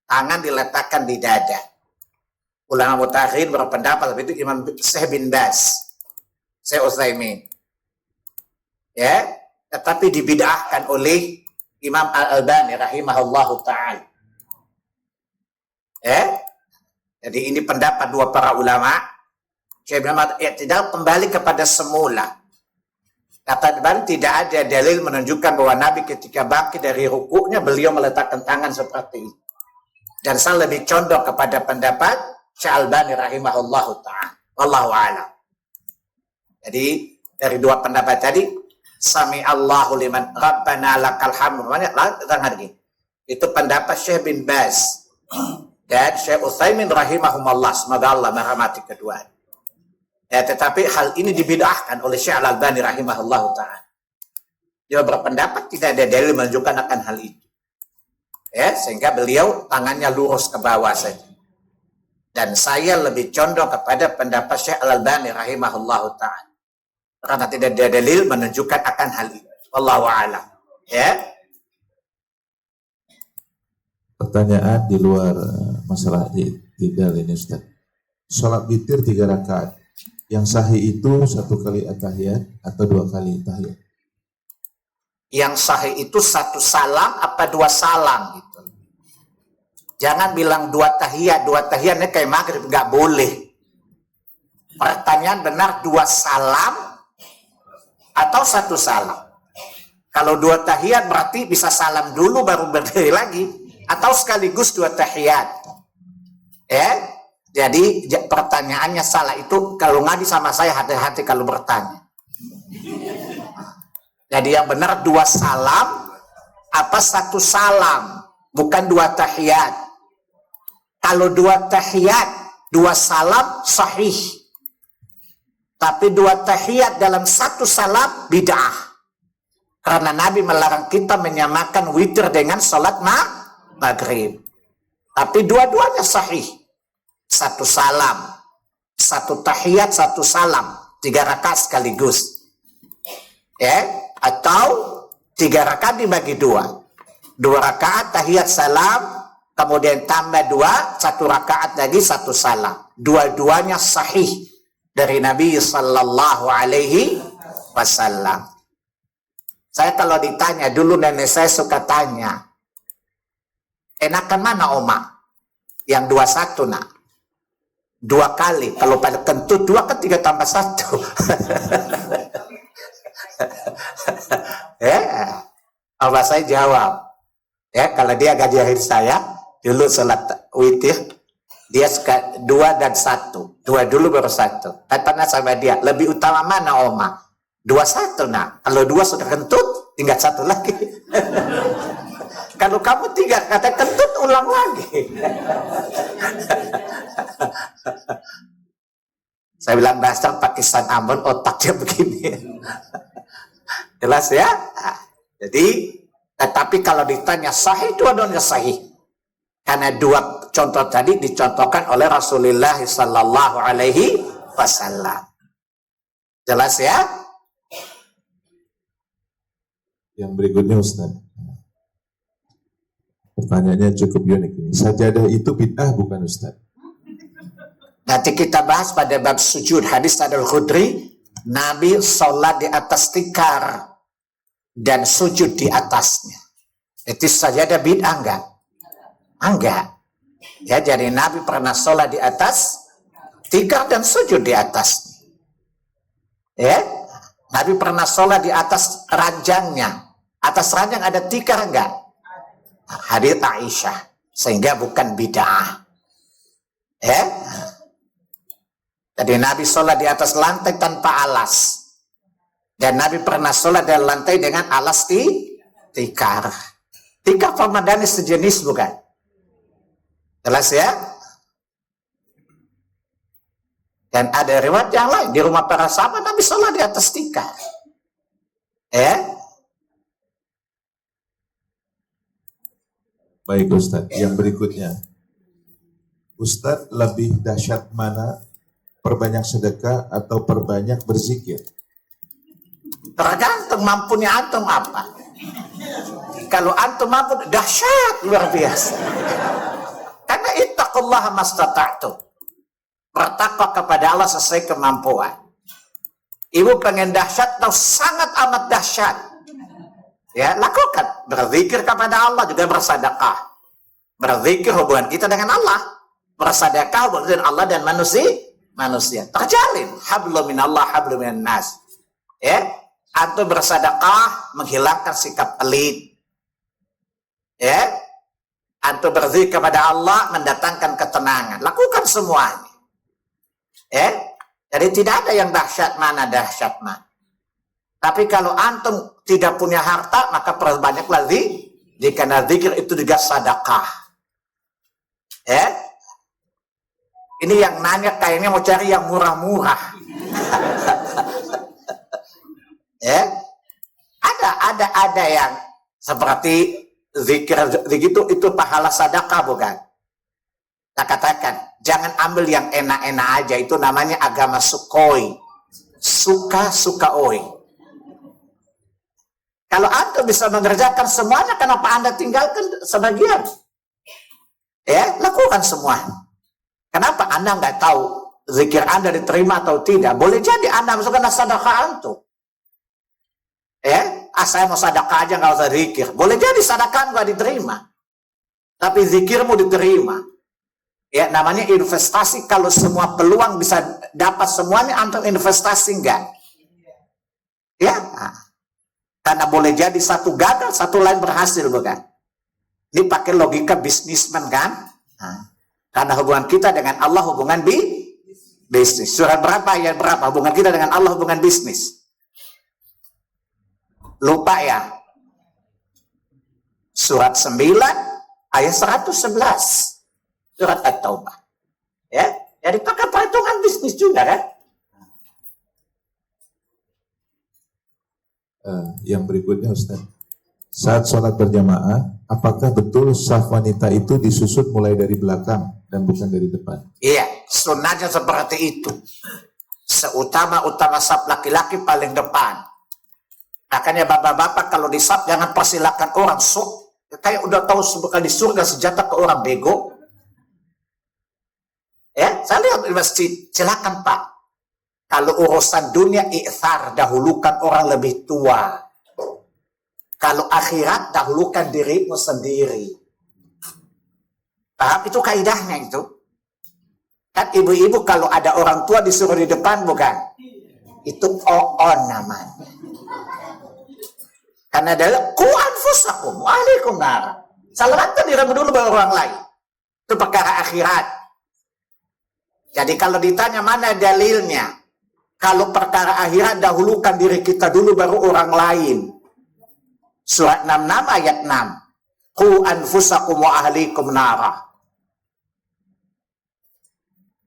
Tangan diletakkan di dada. Ulama mutaakhirin berpendapat itu Imam Syekh bin Baz, Syekh Utsaimin. Ya, tetapi dibid'ahkan oleh Imam Al-Albani rahimahullahu taala. Ya. Jadi ini pendapat dua para ulama. Syekh bin Ahmad i'tidal kembali kepada semula. Kata Al-Albani tidak ada dalil menunjukkan bahwa Nabi ketika bangkit dari rukuknya beliau meletakkan tangan seperti itu. Dan saya lebih condong kepada pendapat Syekh Al-Albani rahimahullahu ta'ala. Wallahu a'lam. Jadi dari dua pendapat tadi, Sami Allahu liman Rabbana lakal hamd. Itu pendapat Syekh bin Baz dan Syekh Utsaimin rahimahumullah. Semoga Allah merahmati kedua. Ya, tetapi hal ini dibid'ahkan oleh Syekh Al-Albani rahimahullah ta'ala. Dia berpendapat tidak ada dalil menunjukkan akan hal itu. Ya, sehingga beliau tangannya lurus ke bawah saja. Dan saya lebih condong kepada pendapat Syekh Al-Albani rahimahullah ta'ala. Karena tidak ada dalil menunjukkan akan hal itu. Wallahu a'lam. Ya. Pertanyaan di luar masalah i'tidal ini Ustaz. Salat witir 3 rakaat. Yang sahih itu 1 kali at-tahiyat atau 2 kali tahiyat? Yang sahih itu 1 salam apa 2 salam gitu. Jangan bilang 2 tahiyat ini kayak maghrib, nggak boleh. Pertanyaan benar 2 salam atau 1 salam. Kalau 2 tahiyat berarti bisa salam dulu baru berdiri lagi. Atau sekaligus 2 tahiyat. Ya, jadi pertanyaannya salah itu. Kalau ngaji sama saya hati-hati kalau bertanya. Jadi yang benar 2 salam apa 1 salam, bukan 2 tahiyat. Kalau 2 tahiyat, 2 salam sahih. Tapi 2 tahiyat dalam 1 salam bid'ah. Karena Nabi melarang kita menyamakan witir dengan salat maghrib. Tapi dua-duanya sahih. 1 salam, 1 tahiyat, 1 salam, 3 rakaat sekaligus. Ya, atau 3 rakaat dibagi 2. 2 rakaat tahiyat salam, kemudian tambah 2, 1 rakaat lagi 1 salam. Dua-duanya sahih dari Nabi sallallahu alaihi wasallam. Saya kalau ditanya, dulu nenek saya suka tanya, enakan mana Oma? Yang 21 nak? 2 kali. Kalau pada kentut 2 kan 3 tambah 1. Ya, apa saya jawab? Ya, kalau dia gaji saya, dulu sholat witir, dia suka 2 dan 1. 2 dulu baru 1. Kan pernah sama dia, lebih utama mana Oma? 21 nak. Kalau 2 sudah kentut, tinggal 1 lagi. Kalau kamu 3 kata kentut, ulang lagi. Saya bilang dasar Pakistan Ambon, otaknya begini. Jelas ya? Nah, jadi, tetapi kalau ditanya sahih, dua-duanya sahih. Karena 2 contoh tadi dicontohkan oleh Rasulullah sallallahu alaihi wasallam. Jelas ya? Yang berikutnya Ustaz. Pertanyaannya cukup unik ini. Sajadah itu bid'ah bukan Ustaz? Nanti kita bahas pada bab sujud hadis Al-Khudri, Nabi sholat di atas tikar dan sujud di atasnya. Itu sajadah bid'ah enggak? Enggak. Ya, jadi Nabi pernah sholat di atas tikar dan sujud di atasnya. Ya, Nabi pernah sholat di atas ranjangnya. Atas ranjang ada tikar enggak? Hadits Aisyah. Sehingga bukan bid'ah. Ya. Jadi Nabi sholat di atas lantai tanpa alas. Dan Nabi pernah sholat di lantai dengan alas tikar. Tikar permadani sejenis bukan? Jelas ya? Dan ada riwayat yang lain. Di rumah para sahabat Nabi sholat di atas tikar. Ya? Baik Ustadz, yang berikutnya. Ustadz, lebih dahsyat mana? Perbanyak sedekah atau perbanyak berzikir? Tergantung mampunya antum apa. Kalau antum mampu dahsyat luar biasa. Karena ittaqullaha mastata'tum. Bertakwa kepada Allah sesuai kemampuan. Ibu pengen dahsyat atau sangat amat dahsyat. Ya, lakukan. Berzikir kepada Allah juga bersedekah. Berzikir hubungan kita dengan Allah. Bersedekah hubungan dengan Allah dan manusia. Terjalin. Hablum minallah, hablum minan nas. Ya, atau bersedekah menghilangkan sikap pelit. Ya, atau berzikir kepada Allah mendatangkan ketenangan. Lakukan semuanya. Ya, jadi tidak ada yang dahsyat mana. Tapi kalau antum tidak punya harta, maka perbanyaklah karena zikir itu juga sedekah. Ya, ini yang nanya kayaknya mau cari yang murah-murah. Ya, ada yang seperti zikir itu pahala sedekah bukan? Kita katakan jangan ambil yang enak-enak aja, itu namanya agama sukoi, suka oi. Kalau antum bisa mengerjakan semuanya, kenapa anda tinggalkan sebagian? Ya, lakukan semuanya. Kenapa anda nggak tahu zikir anda diterima atau tidak? Boleh jadi anda masukkan sedekah antum. Ya, saya mau sedekah aja nggak usah zikir. Boleh jadi sedekah nggak diterima, tapi zikirmu diterima. Ya, namanya investasi. Kalau semua peluang bisa dapat semuanya, antum investasi enggak? Ya, karena boleh jadi satu gagal, satu lain berhasil bukan? Ini pakai logika bisnismen kan? Karena hubungan kita dengan Allah hubungan bisnis. Surat berapa, ayat berapa? Hubungan kita dengan Allah hubungan bisnis. Lupa ya? Surat 9 ayat 111. Surat At-Taubah. Ya, jadi pakai perhitungan bisnis juga kan? Yang berikutnya Ustaz. Saat sholat berjamaah, apakah betul saf wanita itu disusun mulai dari belakang dan bukan dari depan? Iya, sunnahnya seperti itu. Seutama-utama saf laki-laki paling depan. Makanya bapak-bapak kalau di saf jangan persilakan orang kayak udah tahu sebekal di surga senjata ke orang bego. Ya, saya lihat di masjid, silakan Pak. Kalau urusan dunia i'thar, dahulukan orang lebih tua. Kalau akhirat, dahulukan dirimu sendiri. Paham? Itu kaidahnya itu. Kan ibu-ibu kalau ada orang tua disuruh di depan bukan? Itu on namanya. Karena adalah ku anfusakum wa ahlikum nar. Selamatkan dirimu dulu baru orang lain. Itu perkara akhirat. Jadi kalau ditanya mana dalilnya? Kalau perkara akhirat dahulukan diri kita dulu baru orang lain. Surat 66 ayat 6. Qu anfusakum wa ahlikum nara.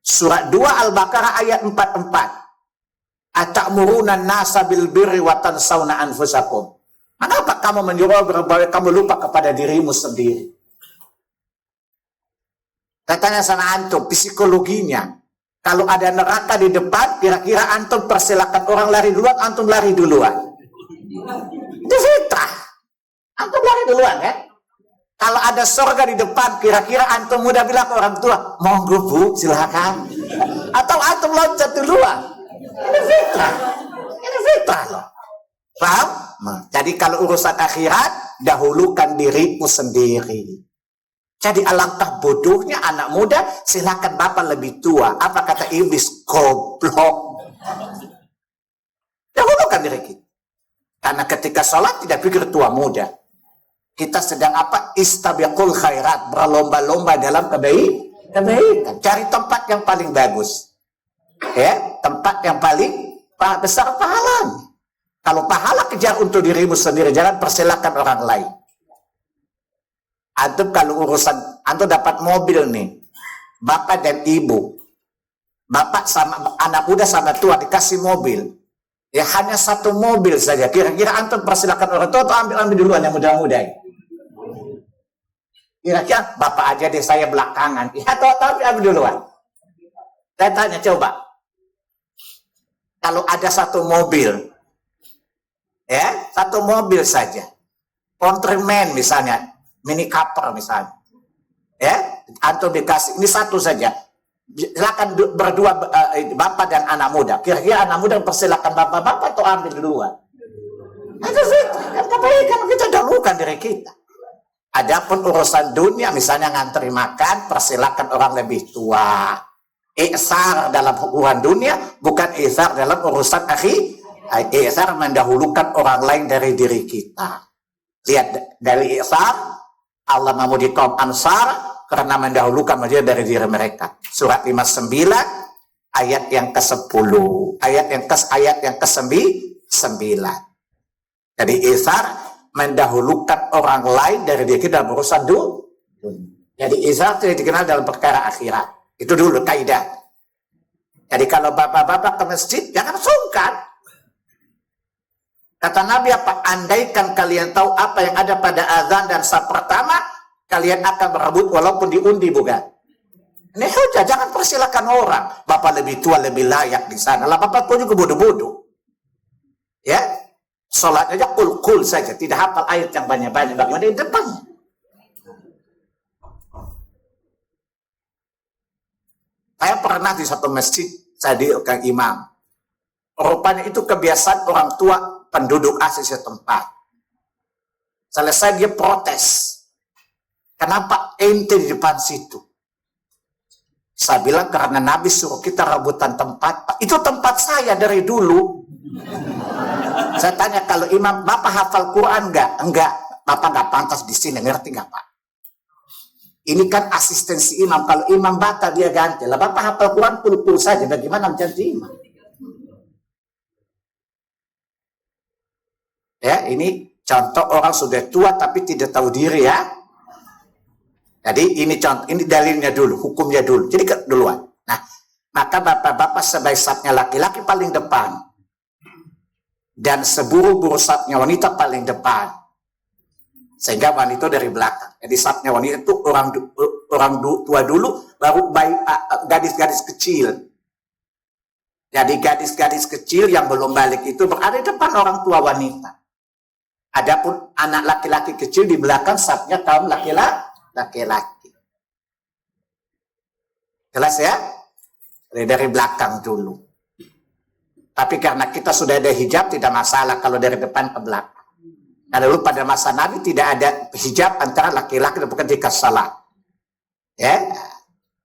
Surat 2 Al-Baqarah ayat 44. Atamuruna an-nasa bil birri wa tansawna anfusakum. Kenapa kamu menyuruh berbaik, kamu lupa kepada dirimu sendiri? Katanya sana antum, psikologinya. Kalau ada neraka di depan, kira-kira antum persilakan orang lari duluan, antum lari duluan. Itu fitrah. Antum lari duluan kan? Kalau ada surga di depan, kira-kira antum mudah bilang ke orang tua, monggo bu, silakan. Atau antum loncat duluan? Ini fitrah. Ini fitrah loh. Paham? Nah, jadi kalau urusan akhirat, dahulukan dirimu sendiri. Jadi alangkah bodohnya anak muda, silakan bapak lebih tua. Apa kata iblis? Goblok. Dahulukan diri kita. Karena ketika sholat tidak pikir tua muda. Kita sedang apa? Istabiqul khairat. Berlomba-lomba dalam kebaikan. Cari tempat yang paling bagus. Ya, tempat yang paling besar pahalanya. Kalau pahala kejar untuk dirimu sendiri, jangan persilakan orang lain. Antum kalau urusan, antum dapat mobil nih, bapak dan ibu, bapak sama anak muda sama tua dikasih mobil, ya hanya satu mobil saja. Kira-kira antum persilakan orang tua atau ambil duluan yang muda-muda? Kira-kira bapak aja deh, saya belakangan. Ya atau ambil duluan? Saya tanya coba, kalau ada satu mobil, ya satu mobil saja, Countryman misalnya, Mini Cooper misalnya, ya antum dikasih ini satu saja, silakan berdua bapak dan anak muda. Kira-kira anak muda persilakan bapak atau ambil duluan? Itu sih kan kebaikan, kita dahulukan diri kita. Adapun urusan dunia misalnya ngantri makan, persilakan orang lebih tua. Ihsar dalam hubungan dunia bukan ihsar dalam urusan akhirat. Ihsar mendahulukan orang lain dari diri kita. Lihat dari ihsar, Allah memuji kaum Ansar karena mendahulukan dia dari diri mereka. Surat 59 ayat yang ke-10, ayat yang ke-9. Jadi ihsar mendahulukan orang lain dari diri kita dalam urusan dunia. Jadi ihsar itu dikenal dalam perkara akhirat. Itu dulu kaidah. Jadi kalau bapak-bapak ke masjid jangan sungkan. Kata Nabi apa? Andaikan kalian tahu apa yang ada pada azan dan saf pertama, kalian akan berebut walaupun diundi, bukan? Ini hujah, jangan persilakan orang. Bapak lebih tua, lebih layak di sana. Lah bapak tua juga bodoh-bodoh. Ya, sholat aja kul-kul saja, tidak hafal ayat yang banyak-banyak. Bagaimana di depannya? Saya pernah di satu masjid, saya diikutkan imam. Rupanya itu kebiasaan orang tua penduduk asli setempat. Selesai dia protes. Kenapa ente di depan situ? Saya bilang karena Nabi suruh kita rebutan tempat. Itu tempat saya dari dulu. Saya tanya kalau imam, bapak hafal Quran enggak? Enggak. Bapak enggak pantas di sini, ngerti enggak Pak? Ini kan asistensi imam. Kalau imam batal dia ganti. Lah bapak hafal Quran pul-pul saja. Bagaimana menjadi imam? Ya, ini contoh orang sudah tua tapi tidak tahu diri ya. Jadi ini contoh, ini dalilnya dulu, hukumnya dulu. Jadi duluan. Nah, maka bapak-bapak sebaik-baiknya laki-laki paling depan. Dan seburuk-buruk safnya wanita paling depan. Sehingga wanita dari belakang. Jadi safnya wanita itu orang tua dulu, baru gadis-gadis kecil. Jadi gadis-gadis kecil yang belum balik itu berada di depan orang tua wanita. Adapun anak laki-laki kecil di belakang safnya kaum laki-laki. Jelas ya? Dari belakang dulu. Tapi karena kita sudah ada hijab tidak masalah kalau dari depan ke belakang. Karena dulu pada masa Nabi tidak ada hijab antara laki-laki dan bukan ketika salat. Ya,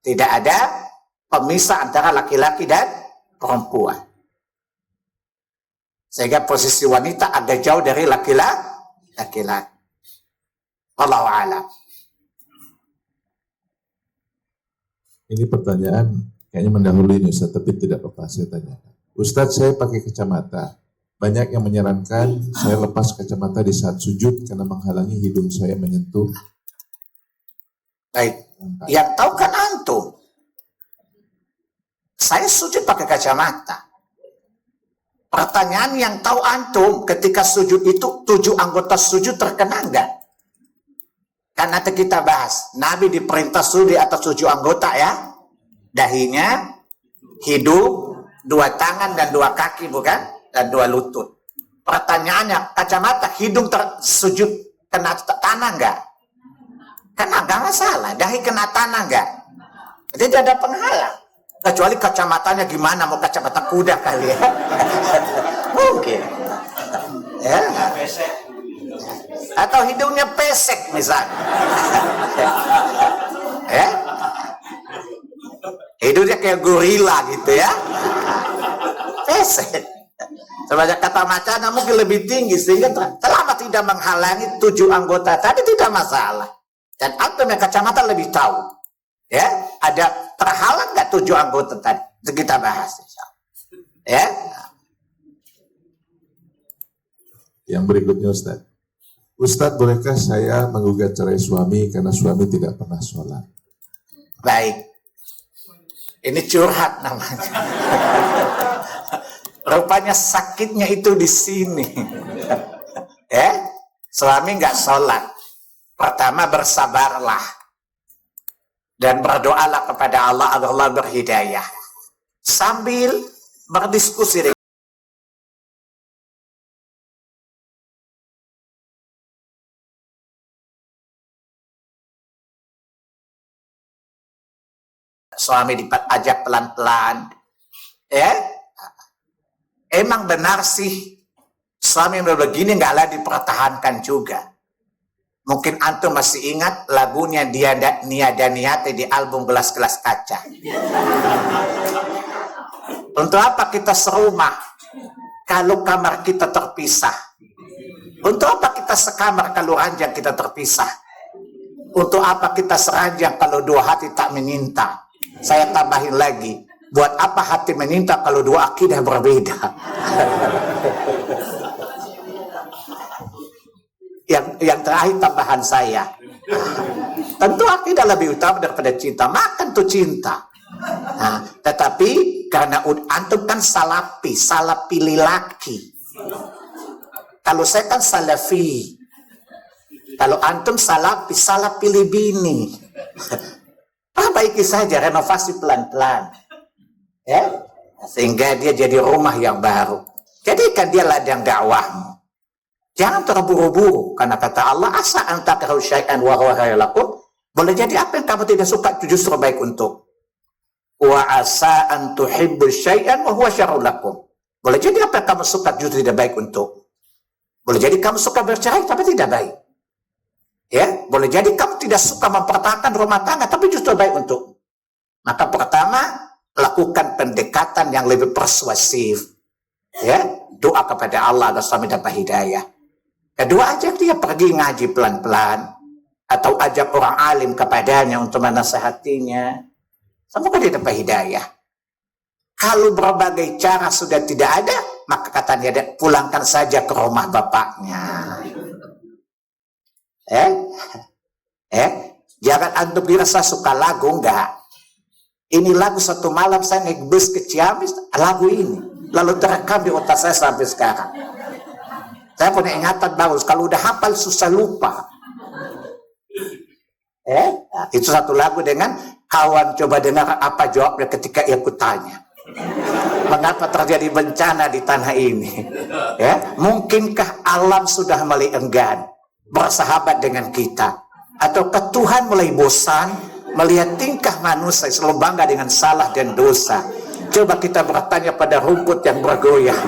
tidak ada pemisah antara laki-laki dan perempuan. Sehingga posisi wanita agak jauh dari laki-laki. Wallahu a'lam. Ini pertanyaan kayaknya mendahului ini Ustaz, tapi tidak apa-apa saya tanyakan. Ustaz, saya pakai kacamata. Banyak yang menyarankan saya lepas kacamata di saat sujud karena menghalangi hidung saya menyentuh. Baik, yang tahu kan antum. Saya sujud pakai kacamata. Pertanyaan yang tahu antum, ketika sujud itu 7 anggota sujud terkena enggak? Karena kita bahas, Nabi diperintah sujud di atas 7 anggota ya. Dahinya, hidung, 2 tangan dan 2 kaki bukan? Dan 2 lutut. Pertanyaannya, kacamata hidung tersujud kena tanah enggak? Kena enggak masalah. Dahi kena tanah enggak? Jadi tidak ada penghalang. Kecuali kacamatanya gimana, mau kacamata kuda kali ya. Mungkin. Ya. Atau hidungnya pesek misalnya. Ya. Hidungnya kayak gorila gitu ya. Pesek. Sebanyak kata macana mungkin lebih tinggi, sehingga selama tidak menghalangi 7 anggota tadi tidak masalah. Dan antum yang kacamata lebih tahu. Ya, ada terhalang nggak 7 anggota tadi? Itu kita bahas. Ya. Yang berikutnya Ustaz. Ustaz, bolehkah saya menggugat cerai suami karena suami tidak pernah sholat? Baik. Ini curhat namanya. Rupanya sakitnya itu di sini. Ya, suami nggak sholat. Pertama bersabarlah dan berdoalah kepada Allah agar Allah berhidayah. Sambil berdiskusi dengan suami, diajak pelan-pelan. Ya, emang benar sih suami begini nggak lah dipertahankan juga. Mungkin antum masih ingat lagunya Nia Daniati di album Gelas-Gelas Kaca. Untuk apa kita serumah kalau kamar kita terpisah? Untuk apa kita sekamar kalau ranjang kita terpisah? Untuk apa kita seranjang kalau 2 hati tak menyinta? Saya tambahin lagi, buat apa hati menyinta kalau 2 akidah berbeda? Yang terakhir tambahan saya, tentu akidah lebih utama daripada cinta. Makan tuh cinta. Nah, tetapi karena antum kan salah pilih laki. Kalau saya kan salafi. Kalau antum salah pilih bini. Perbaiki saja, renovasi pelan-pelan. Ya, sehingga dia jadi rumah yang baru. Jadikan dia ladang dakwahmu. Jangan terburu-buru, karena kata Allah, asa anta takrahu syai'an wa huwa khairul lakum. Boleh jadi apa yang kamu tidak suka justru baik untuk. Wa asa an tuhibbu syai'an wa huwa syarrul lakum. Boleh jadi apa yang kamu suka justru tidak baik untuk. Boleh jadi kamu suka bercerai tapi tidak baik. Ya, boleh jadi kamu tidak suka mempertahankan rumah tangga tapi justru baik untuk. Maka pertama, lakukan pendekatan yang lebih persuasif. Ya, doa kepada Allah agar suami dapat hidayah. Kedua, ajak dia pergi ngaji pelan-pelan, atau ajak orang alim kepadanya untuk menasehatinya. Semoga dia dapat hidayah. Kalau berbagai cara sudah tidak ada, maka katanya dia pulangkan saja ke rumah bapaknya. Jangan antum dirasa suka lagu, enggak. Ini lagu satu malam saya naik bus ke Ciamis, lagu ini lalu terekam di otak saya sampai sekarang. Saya punya ingatan bagus, kalau udah hafal susah lupa. Itu satu lagu dengan kawan. Coba dengar apa jawabnya ketika ia kutanya, mengapa terjadi bencana di tanah ini? Ya, mungkinkah alam sudah mulai enggan bersahabat dengan kita, ataukah Tuhan mulai bosan melihat tingkah manusia selalu bangga dengan salah dan dosa? Coba kita bertanya pada rumput yang bergoyang.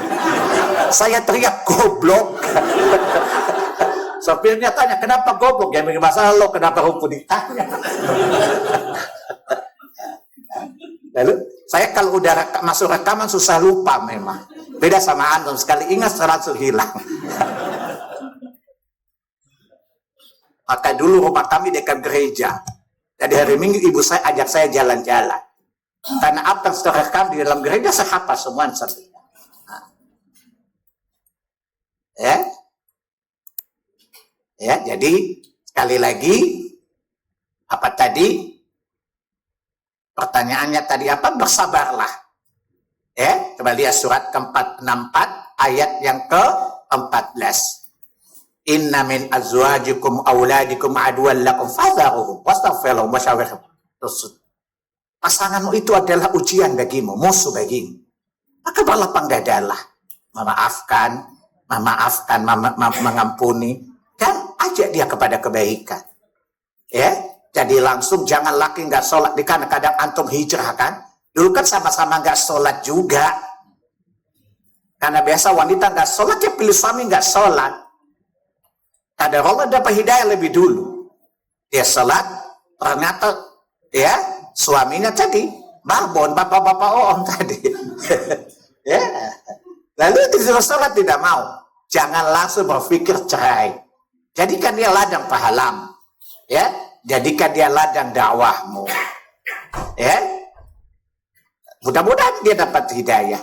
Saya teriak goblok. Sopirnya tanya, kenapa goblok? Ya masalah lo, kenapa rumput ditanya? Lalu saya kalau udah masuk rekaman susah lupa memang. Beda sama antum, sekali ingat langsung hilang. Maka dulu rumah kami dekat gereja. Jadi hari Minggu ibu saya ajak saya jalan-jalan. Karena apa yang sudah rekam di dalam gereja saya hafal semua. Ya, jadi sekali lagi apa tadi pertanyaannya tadi apa? Bersabarlah. Ya, coba lihat surat ke-464 ayat yang ke-14. Inna min azwajikum auladikum aduan lakum fadharuhum wastaghfirullah wasyawirhum. Pasanganmu itu adalah ujian bagimu, musuh bagimu. Maka berlapang dadalah, memaafkan, mengampuni, dan ajak dia kepada kebaikan. Ya, jadi langsung jangan laki nggak sholat di kadang-kadang antum hijrah kan, Dulu kan sama-sama nggak sholat juga. Karena biasa wanita nggak sholat, ya pilih suami nggak sholat. Ada Allah dapat hidayah lebih dulu. Dia sholat, ternyata ya suaminya tadi babon, bapak-bapak tadi. Ya. Lalu disuruh sholat tidak mau. Jangan langsung berpikir cerai. Jadikan dia ladang pahalamu. Ya, jadikan dia ladang dakwahmu. Ya. Mudah-mudahan dia dapat hidayah.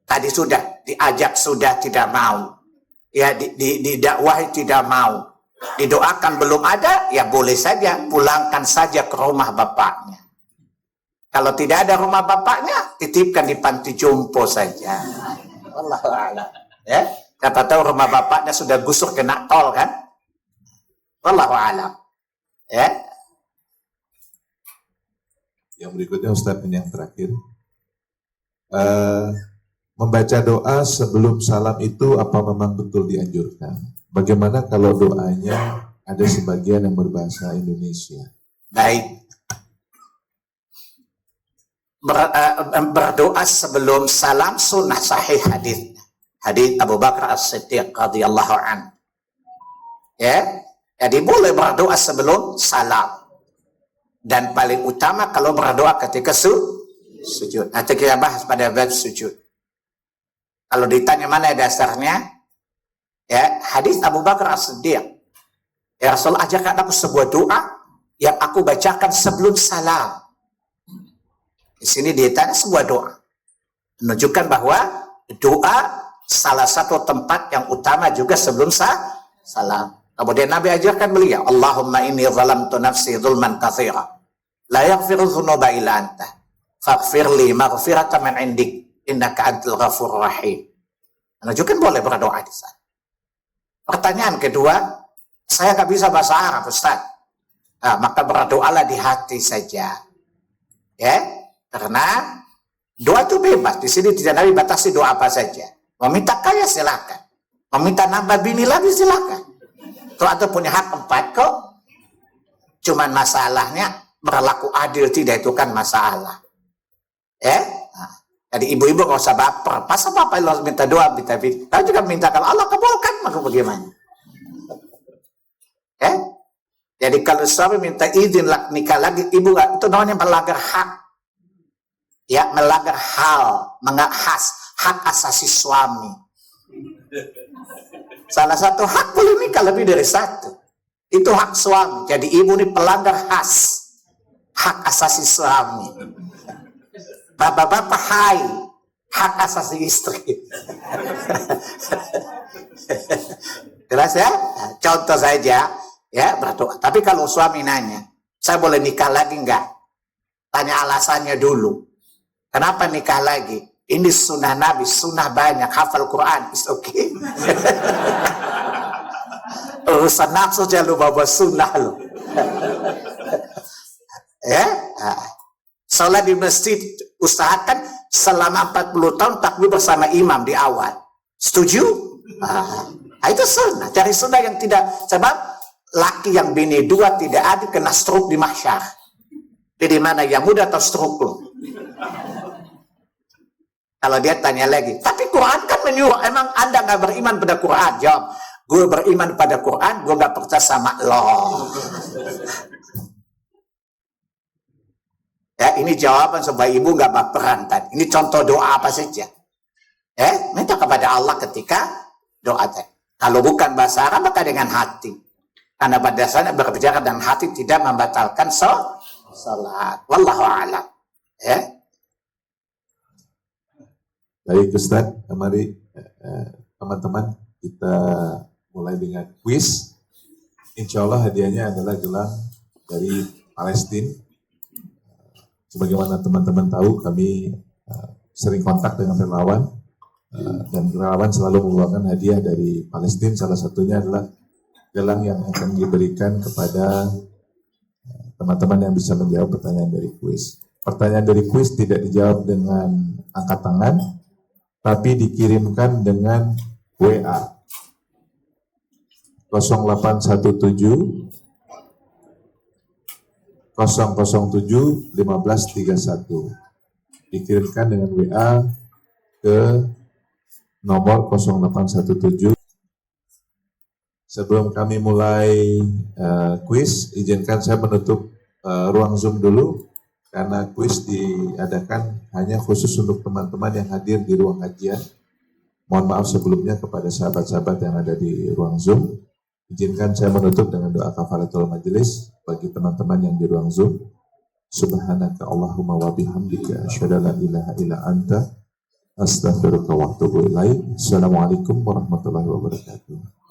Tadi sudah diajak, sudah tidak mau. Ya, didakwahi tidak mau. Didoakan belum ada, ya boleh saja pulangkan saja ke rumah bapaknya. Kalau tidak ada rumah bapaknya, titipkan di panti jompo saja. Wallahu a'lam. Ya, siapa tahu rumah bapaknya sudah gusur kena tol kan? Wallahu a'lam. Ya. Yang berikutnya Ustaz, ini yang terakhir. Membaca doa sebelum salam itu apa memang betul dianjurkan? Bagaimana kalau doanya ada sebagian yang berbahasa Indonesia? Baik. Berdoa sebelum salam sunnah sahih hadis. Hadis Abu Bakar As-Siddiq radhiyallahu an. Ya, jadi boleh berdoa sebelum salam. Dan paling utama kalau berdoa ketika sujud. Nanti kita bahas pada bab sujud. Kalau ditanya mana dasarnya, ya hadis Abu Bakar As-Siddiq. Ya Rasulullah, ajarkan aku sebuah doa yang aku bacakan sebelum salam. Di sini ditanya sebuah doa, menunjukkan bahwa doa salah satu tempat yang utama juga sebelum salam. Kemudian Nabi ajarkan beliau, Allahumma inni zalamtu nafsi zulman katsira, la yaghfiru dzunuba illa anta, faghfir li maghfiratan min indik, innaka antal ghafurur rahim. Menunjukkan boleh berdoa di sana. Pertanyaan kedua, saya nggak bisa bahasa Arab, Ustaz. Nah, maka berdoalah di hati saja. Ya, karena doa itu bebas. Di sini tidak Nabi batasi doa apa saja. Meminta kaya silakan. Meminta nambah bini lagi silakan. Kalau atau punya hak 4 kok. Cuman masalahnya berlaku adil tidak, itu kan masalah. Ya. Nah, jadi ibu-ibu nggak usah baper. Pas apa Allah minta doa, minta bini. Kalau juga minta kalau Allah kabulkan, maka bagaimana? Ya. Jadi kalau suami minta izin nikah lagi, ibu nggak, itu namanya melanggar hak. Ya, melanggar hak asasi suami. Salah satu hak boleh nikah lebih dari satu. Itu hak suami. Jadi ibu ini pelanggar hak asasi suami. Bapak-bapak, hai, hak asasi istri. Jelas ya? Contoh saja, ya berdoa. Tapi kalau suami nanya, saya boleh nikah lagi enggak? Tanya alasannya dulu. Kenapa nikah lagi? Ini sunnah Nabi, sunnah banyak, hafal Quran, is okay. Urusan nafsu jangan lupa bawa sunnah lo. Ya, sholat di masjid usahakan selama 40 tahun takbir bersama imam di awal. Setuju? Itu sunnah. Cari sunnah yang tidak, sebab laki yang bini 2 tidak adil kena stroke di mahsyar. Jadi mana yang muda atau stroke lo? Kalau dia tanya lagi, tapi Quran kan menyuruh, emang Anda nggak beriman pada Quran? Jawab, gue beriman pada Quran, gue nggak percaya sama lo. Ya, ini jawaban supaya ibu nggak baperan tadi. Ini contoh doa apa saja. Minta kepada Allah ketika doa tadi. Kalau bukan bahasa Arab, maka dengan hati. Karena pada dasarnya berbicara dengan hati tidak membatalkan salat. Wallahu a'lam. Ya. Baik Ustaz, mari teman-teman kita mulai dengan kuis. Insya Allah hadiahnya adalah gelang dari Palestina. Sebagaimana teman-teman tahu, kami sering kontak dengan relawan dan relawan selalu mengeluarkan hadiah dari Palestina. Salah satunya adalah gelang yang akan diberikan kepada teman-teman yang bisa menjawab pertanyaan dari kuis. Pertanyaan dari kuis tidak dijawab dengan angkat tangan, tapi dikirimkan dengan WA 0817 007 1531. dikirimkan dengan WA ke nomor 0817. Sebelum kami mulai kuis, izinkan saya menutup ruang Zoom dulu karena kuis diadakan hanya khusus untuk teman-teman yang hadir di ruang kajian. Mohon maaf sebelumnya kepada sahabat-sahabat yang ada di ruang Zoom. Izinkan saya menutup dengan doa kafaratul majelis bagi teman-teman yang di ruang Zoom. Subhanaka Allahumma wa bihamdika asyhadu an la ilaha illa anta astaghfiruka wa atubu ilaik. Assalamualaikum warahmatullahi wabarakatuh.